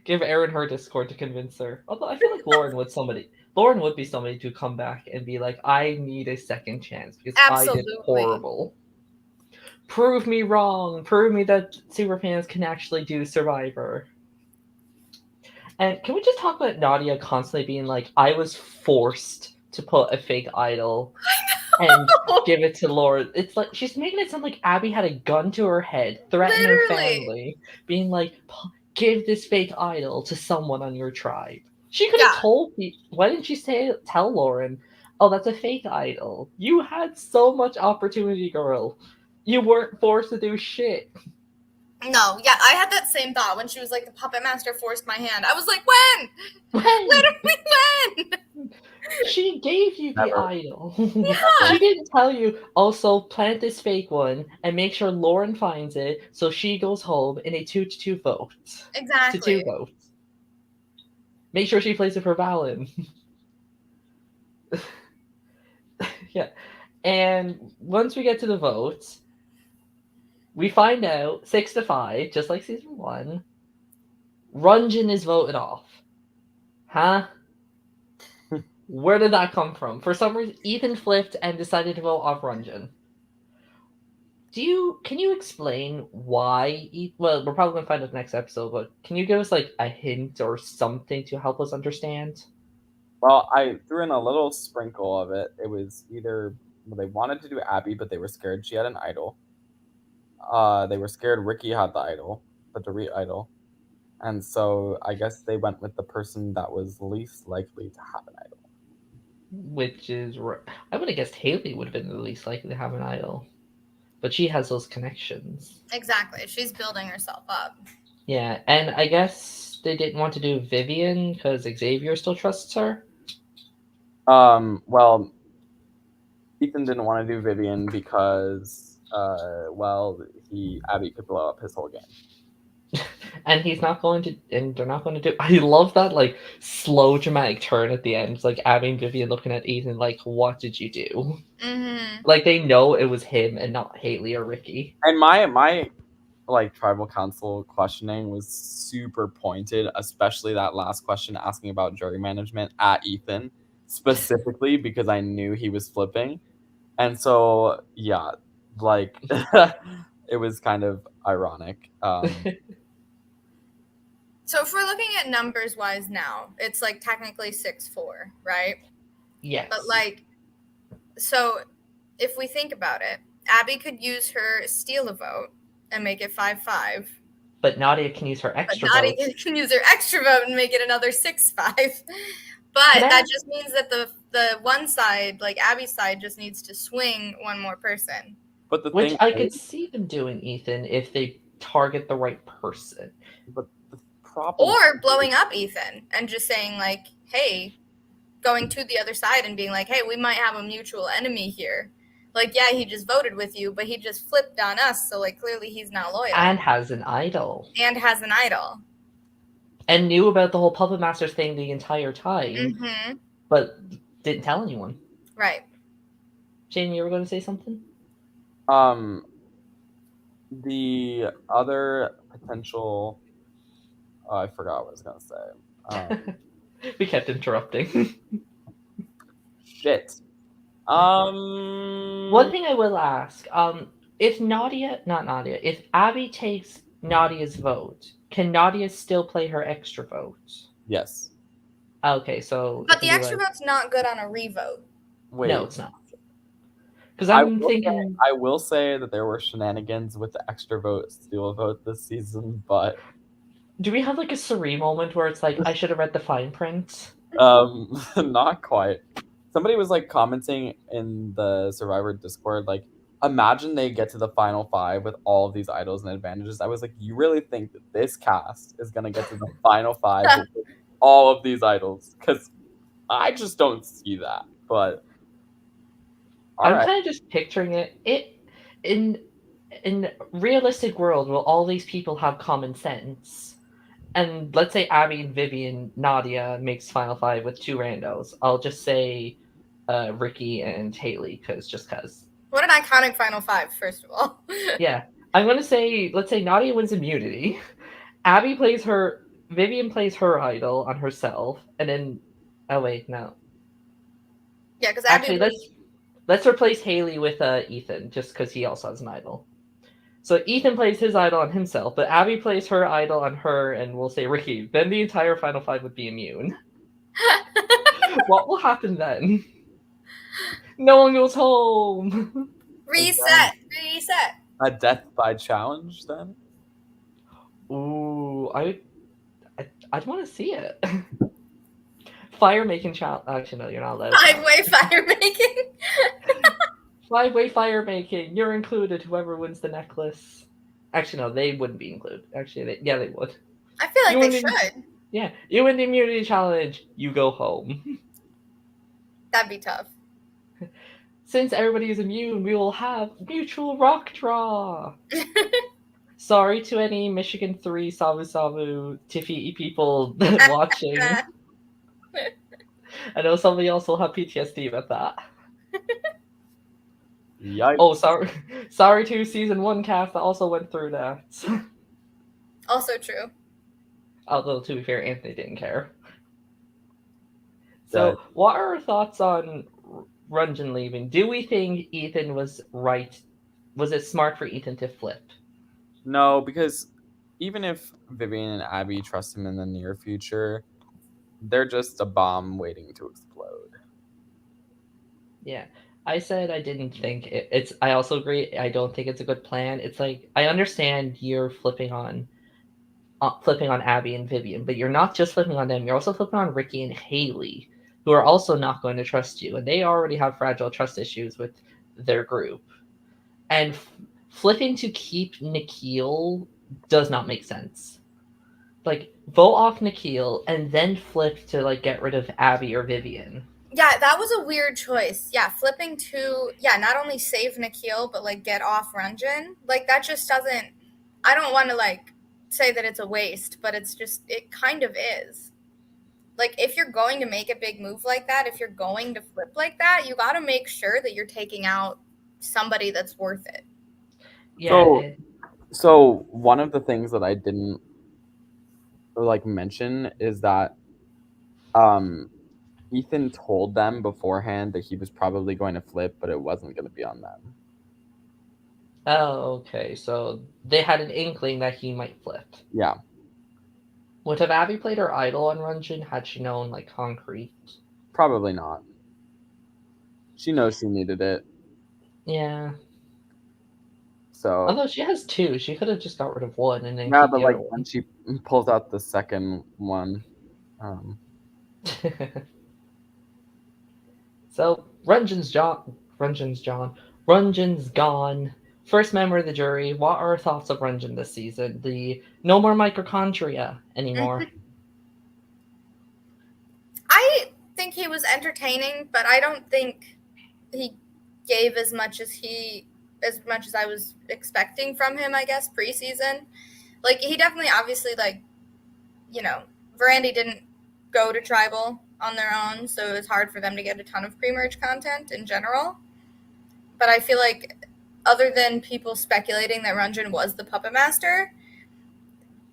give Erin her Discord to convince her. Although I feel like Lauren would be somebody to come back and be like, I need a second chance because I did Absolutely. horrible. Prove me wrong. Prove me that superfans can actually do Survivor. And can we just talk about Nadia constantly being like, I was forced to put a fake idol and give it to Lauren. It's like she's making it sound like Abby had a gun to her head, threatening her family, being like, give this fake idol to someone on your tribe. She could have told me. Why didn't she tell Lauren, oh, that's a fake idol? You had so much opportunity, girl. You weren't forced to do shit. No, yeah, I had that same thought when she was like, the PuppetMaster forced my hand. I was like, when? Literally when? She gave you the idol. Yeah. She didn't tell you, also plant this fake one and make sure Lauren finds it so she goes home in a 2-2 vote. Exactly. To 2 votes. Make sure she plays it for Valen. Yeah. And once we get to the votes, we find out 6-5, just like season 1, Runjin is voted off. Huh? Where did that come from? For some reason, Ethan flipped and decided to vote off Runjin. Can you explain why? Well, we're probably gonna find out next episode, but can you give us like a hint or something to help us understand? Well, I threw in a little sprinkle of it. It was either they wanted to do Abby, but they were scared she had an idol. They were scared Ricky had the idol, the Dorit idol, and so I guess they went with the person that was least likely to have an idol. Which is, I would have guessed Haley would have been the least likely to have an idol, but she has those connections. Exactly, she's building herself up. Yeah, and I guess they didn't want to do Vivian because Xavier still trusts her. Well, Ethan didn't want to do Vivian because, Abby could blow up his whole game. And he's not going to, and they're not going to do. I love that like slow dramatic turn at the end. It's like Abby and Vivian looking at Ethan like, "What did you do?" Mm-hmm. Like they know it was him and not Haley or Ricky. And my like tribal council questioning was super pointed, especially that last question asking about jury management at Ethan specifically because I knew he was flipping, and so yeah, like it was kind of ironic. So if we're looking at numbers wise now, it's like technically 6-4, right? Yes. But like, so if we think about it, Abby could use her steal a vote and make it 5-5. But Nadia can use her extra vote. vote. Nadia can use her extra vote and make it another 6-5. But that just means that the one side, like Abby's side, just needs to swing one more person. But the Which thing I could see them doing, Ethan, if they target the right person. But the problem, or blowing up Ethan and just saying like, hey, going to the other side and being like, hey, we might have a mutual enemy here. Like, yeah, he just voted with you, but he just flipped on us, so, like, clearly he's not loyal. And has an idol. And has an idol. And knew about the whole PuppetMaster thing the entire time, Mm-hmm. but didn't tell anyone. Right. Shane, you were going to say something? The other potential... Oh, I forgot what I was going to say. We kept interrupting. Shit. One thing I will ask, if Abby takes Nadia's vote, can Nadia still play her extra vote? Yes. Okay, so... But the extra vote's not good on a revote. Wait. No, it's not. Because I'm thinking... I will say that there were shenanigans with the extra vote steal vote this season, but... Do we have like a Suri moment where it's like, I should have read the fine print? Not quite. Somebody was like commenting in the Survivor Discord, like, imagine they get to the final 5 with all of these idols and advantages. I was like, you really think that this cast is going to get to the final 5 with all of these idols? Because I just don't see that. But I'm kind of just picturing it in realistic world, will all these people have common sense? And let's say Abby and Vivian, Nadia makes final 5 with 2 randos. I'll just say Ricky and Haley, because. What an iconic final 5, first of all. Yeah. I'm going to say, let's say Nadia wins immunity. Vivian plays her idol on herself, and then... Oh, wait, no. Yeah, because Actually, let's replace Haley with Ethan, just because he also has an idol. So Ethan plays his idol on himself, but Abby plays her idol on her, and we'll say Ricky. Then the entire final 5 would be immune. What will happen then? No one goes home. Reset. A death by challenge, then? Ooh, I'd want to see it. Fire making challenge. Actually, no, you're not allowed. 5-way fire making. 5-way fire making. You're included. Whoever wins the necklace. Actually, no, they wouldn't be included. Actually, they would. I feel like they should. Yeah, you win the immunity challenge. You go home. That'd be tough. Since everybody is immune, we will have mutual rock draw. Sorry to any Michigan 3 Savu Savu Tiffy people watching. I know somebody else will have PTSD about that. Yikes. Oh, sorry to season 1 cast that also went through that. Also true. Although, to be fair, Anthony didn't care. So, what are our thoughts on Runjin leaving? Do we think Ethan was right? Was it smart for Ethan to flip? No, because even if Vivian and Abby trust him in the near future, they're just a bomb waiting to explode. Yeah. I said I didn't think it's... I also agree. I don't think it's a good plan. It's like, I understand you're flipping on Abby and Vivian, but you're not just flipping on them. You're also flipping on Ricky and Haley, who are also not going to trust you, and they already have fragile trust issues with their group. And flipping to keep Nikhil does not make sense. Like, vote off Nikhil and then flip to like get rid of Abby or Vivian. Yeah, that was a weird choice. Yeah, flipping to, not only save Nikhil, but, like, get off Runjin. Like, that just doesn't... I don't want to, like, say that it's a waste, but it's just... It kind of is. Like, if you're going to make a big move like that, if you're going to flip like that, you got to make sure that you're taking out somebody that's worth it. Yeah. So one of the things that I didn't, like, mention is that... Ethan told them beforehand that he was probably going to flip, but it wasn't going to be on them. Oh, okay. So they had an inkling that he might flip. Yeah. Would have Abby played her idol on Runjin had she known, like, concrete? Probably not. She knows she needed it. Yeah. So... Although she has 2. She could have just got rid of 1 and then yeah, keep but, the like, other when she pulls out the second one... So, Runjin's gone. First member of the jury. What are our thoughts of Runjin this season? No more mitochondria anymore. I think he was entertaining, but I don't think he gave as much as I was expecting from him, I guess, preseason. Like, he definitely, obviously, like, you know, Verandy didn't go to Tribal on their own, so it was hard for them to get a ton of pre-merge content in general. But I feel like, other than people speculating that Ranjan was the Puppet Master,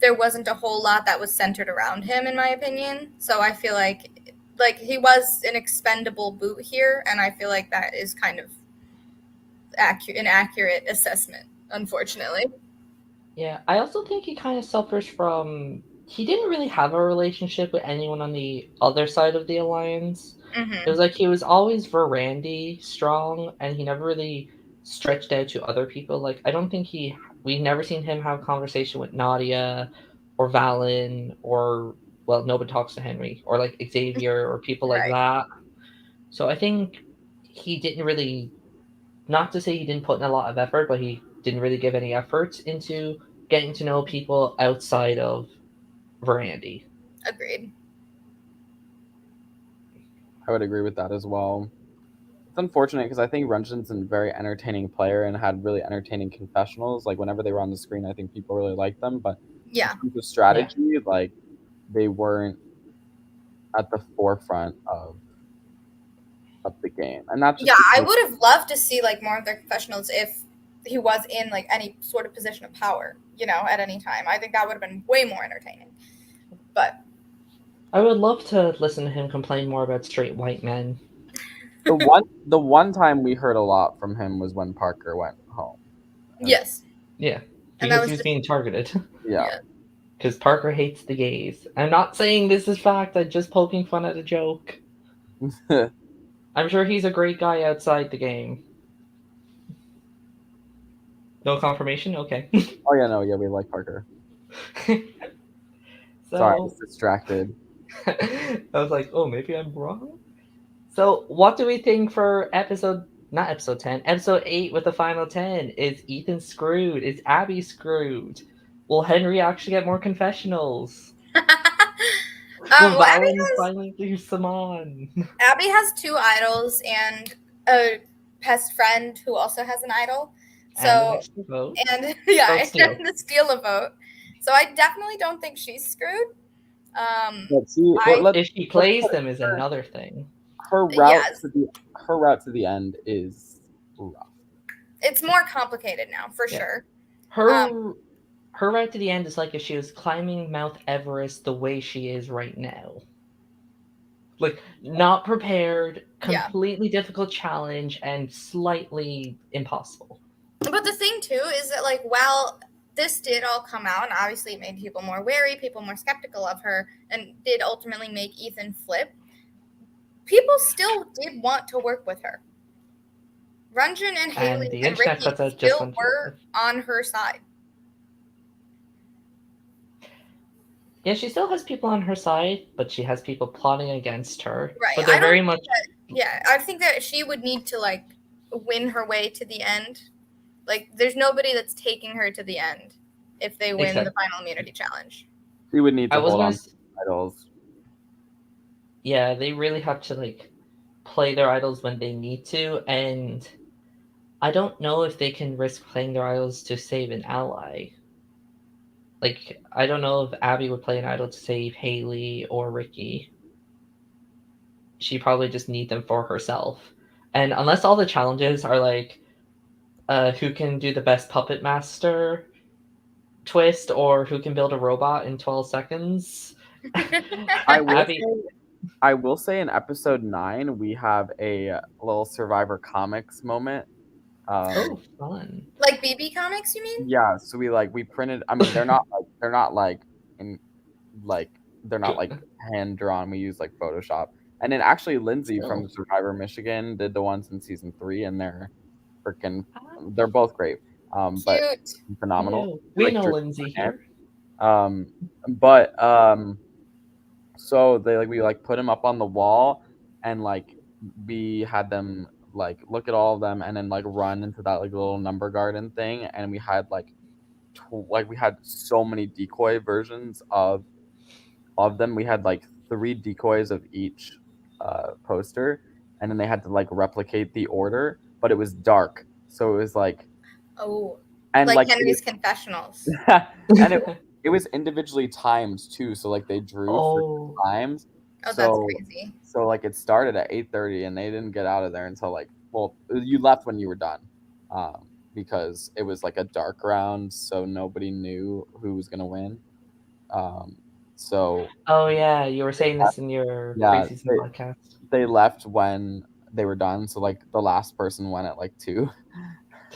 there wasn't a whole lot that was centered around him, in my opinion. So I feel like he was an expendable boot here, and I feel like that is kind of an accurate assessment, unfortunately. Yeah, I also think he kind of suffers from he didn't really have a relationship with anyone on the other side of the alliance. It was like he was always Verandy strong, and he never really stretched out to other people. Like I don't think we've never seen him have a conversation with Nadia or Valen or well, nobody talks to Henry or like Xavier or people like Right. that. So I think he didn't really, not to say he didn't put in a lot of effort, but he didn't really give any effort into getting to know people outside of Verandy. Agreed. I would agree with that as well. It's unfortunate because I think Ranjan's a very entertaining player and had really entertaining confessionals. Like whenever they were on the screen, I think people really liked them. But Yeah. in terms of strategy, like they weren't at the forefront of the game, and that's just I would have loved to see like more of their confessionals if he was in like any sort of position of power, at any time. I think that would have been way more entertaining. But I would love to listen to him complain more about straight white men. the one time we heard a lot from him was when Parker went home. Yes. Yeah, because he was being targeted. Yeah. Because Parker hates the gays. I'm not saying this is fact, I'm just poking fun at a joke. I'm sure he's a great guy outside the game. No confirmation? Okay. Oh yeah, no, yeah, we like Parker. Sorry, I was distracted. I was like, oh, maybe I'm wrong? So, what do we think for episode 8 with the final 10? Is Ethan screwed? Is Abby screwed? Will Henry actually get more confessionals? Will Valen finally leave Saman? Abby has 2 idols and a best friend who also has an idol. So, and the steal a vote. So I definitely don't think she's screwed. If she plays them is another thing. Her route to the end is rough. It's more complicated now, for sure. Her route to the end is like if she was climbing Mount Everest the way she is right now. Like, not prepared, completely difficult challenge, and slightly impossible. But the thing, too, is that, like, while this did all come out, and obviously it made people more wary, people more skeptical of her, and did ultimately make Ethan flip, people still did want to work with her. Ranjan and Haley and Ricky still were on her side. Yeah, she still has people on her side, but she has people plotting against her. Right. But they're very much... I think that she would need to, like, win her way to the end. Like, there's nobody that's taking her to the end if they win the final immunity challenge. She would need to hold on to idols. Yeah, they really have to, like, play their idols when they need to, and I don't know if they can risk playing their idols to save an ally. Like, I don't know if Abby would play an idol to save Haley or Ricky. She probably just need them for herself. And unless all the challenges are like, who can do the best PuppetMaster twist or who can build a robot in 12 seconds. I will say in episode 9 we have a little Survivor Comics moment. Fun! Like BB Comics, you mean? Yeah, so we printed. I mean, they're not hand drawn. We use like Photoshop, and then actually Lindsay from Survivor Michigan did the ones in season 3, and they're both great. But phenomenal. We know Lindsay here. So we put them up on the wall, and we had them look at all of them, and then run into that little number garden thing, and we had we had so many decoy versions of them. We had 3 decoys of each poster, and then they had to replicate the order. but it was dark. So it was like, Oh, and like like Henry's Confessionals. and it was individually timed too. So like they drew for Oh, times. Oh, that's So crazy. so like it started at 8:30 and they didn't get out of there until like, well, you left when you were done. Because it was like a dark round, so nobody knew who was gonna win. So oh yeah, you were saying this in your yeah, preseason podcast. they left when they were done. So like the last person went at like 2,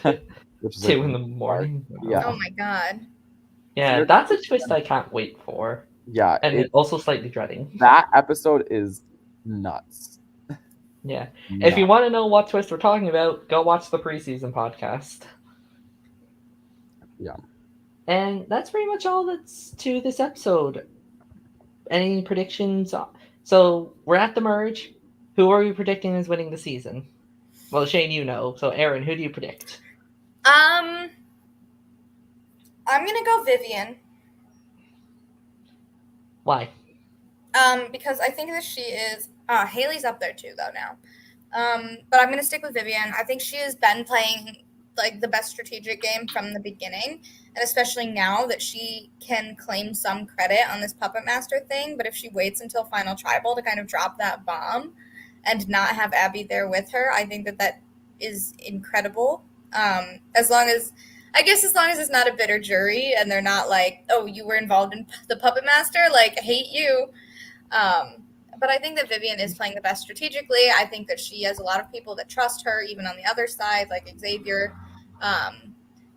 which is like 2 in the dark. morning. Wow. Yeah. Oh my god. Yeah, You're- that's a twist I can't wait for, Yeah, and also slightly dreading. that episode is nuts. Yeah. If you want to know what twist we're talking about, go watch the preseason podcast. Yeah. And that's pretty much all that's to this episode. Any predictions? So we're at the merge. Who are we predicting is winning the season? Well, Shane, you know. So Erin, who do you predict? I'm gonna go Vivian. Why? Because I think that she is. Haley's up there too, though now. But I'm gonna stick with Vivian. I think she has been playing like the best strategic game from the beginning, and especially now that she can claim some credit on this PuppetMaster thing. But if she waits until Final Tribal to kind of drop that bomb, and not have Abby there with her, I think that is incredible. As long as it's not a bitter jury and they're not like, oh, you were involved in the PuppetMaster, like hate you. But I think that Vivian is playing the best strategically. I think that she has a lot of people that trust her, even on the other side, like Xavier.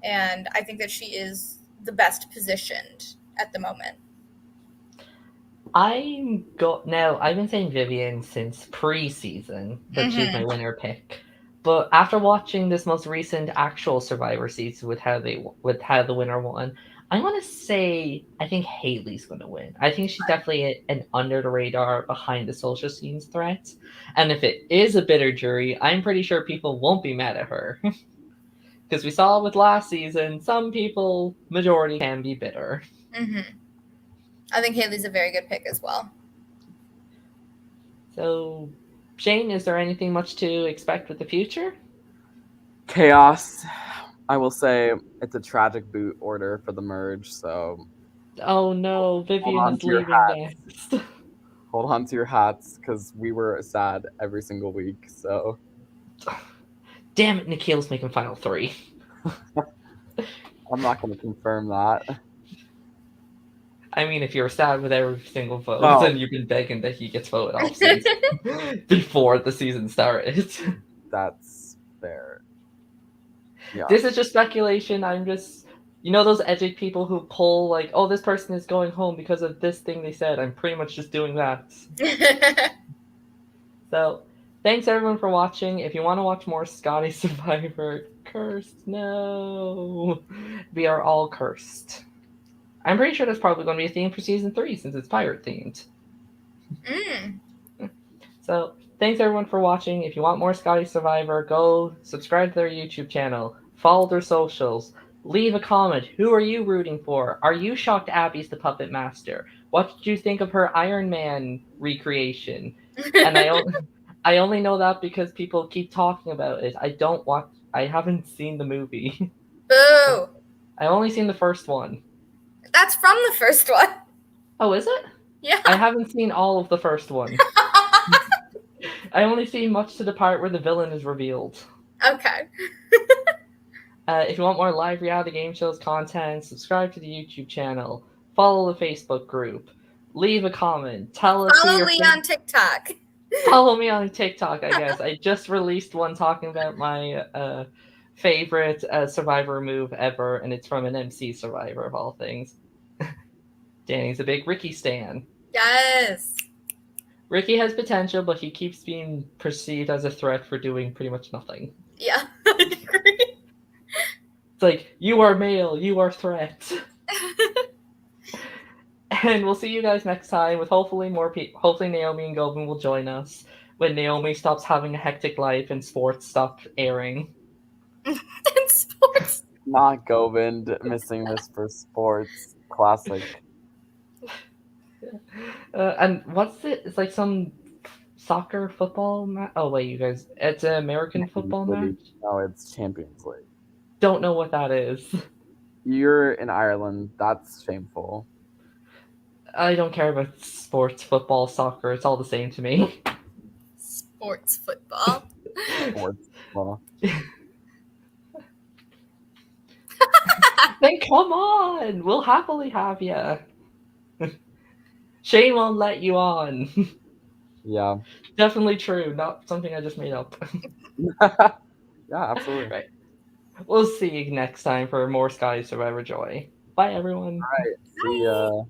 And I think that she is the best positioned at the moment. I've been saying Vivian since preseason that she's my winner pick. But after watching this most recent actual Survivor season with how the winner won, I want to say I think Haley's going to win. I think she's definitely an under the radar, behind the social scenes threat. And if it is a bitter jury, I'm pretty sure people won't be mad at her. Because we saw with last season, some people, majority, can be bitter. I think Haley's a very good pick as well. So, Shane, is there anything much to expect with the future? Chaos. I will say it's a tragic boot order for the merge, so Oh no, Vivian is leaving next. hold on to your hats, because we were sad every single week, so. Damn it, Nikhil's making Final 3. I'm not going to confirm that. I mean, if you're sad with every single vote, Oh. then you've been begging that he gets voted off since before the season started. That's fair. Yeah. This is just speculation. I'm just, those edgy people who pull like, oh, this person is going home because of this thing they said. I'm pretty much just doing that. So, thanks everyone for watching. If you want to watch more Scotty Survivor, cursed, no. We are all cursed. I'm pretty sure that's probably going to be a theme for season 3 since it's pirate themed. So, thanks everyone for watching. If you want more Scotty Survivor, go subscribe to their YouTube channel, follow their socials, leave a comment. Who are you rooting for? Are you shocked Abby's the PuppetMaster? What did you think of her Iron Man recreation? And I only know that because people keep talking about it. I haven't seen the movie. Boo! I've only seen the first one. That's from the first one. Oh, is it? Yeah. I haven't seen all of the first one. I only see much to the part where the villain is revealed. Okay. If you want more live reality game shows content, subscribe to the YouTube channel, follow the Facebook group, leave a comment, tell us Follow me on TikTok. Follow me on TikTok, I guess. I just released one talking about my favorite Survivor move ever, and it's from an MC Survivor of all things. Danny's a big Ricky stan. Yes. Ricky has potential, but he keeps being perceived as a threat for doing pretty much nothing. Yeah, I agree. It's like, you are male, you are threat. And we'll see you guys next time with hopefully more people. Hopefully Naomi and Govind will join us when Naomi stops having a hectic life and sports stop airing. In sports? Not Govind missing this for sports. Classic. And what's it? It's like some soccer football match? Oh wait, you guys, it's an American football match. No, it's Champions League. Don't know what that is. You're in Ireland. That's shameful. I don't care about sports, football, soccer. It's all the same to me. Sports football. Sports. Well, Then come on, we'll happily have you. Shane won't let you on. yeah. Definitely true, not something I just made up. Yeah, absolutely. Right. We'll see you next time for more Scotty Survivor Joy. Bye, everyone. All right. See ya.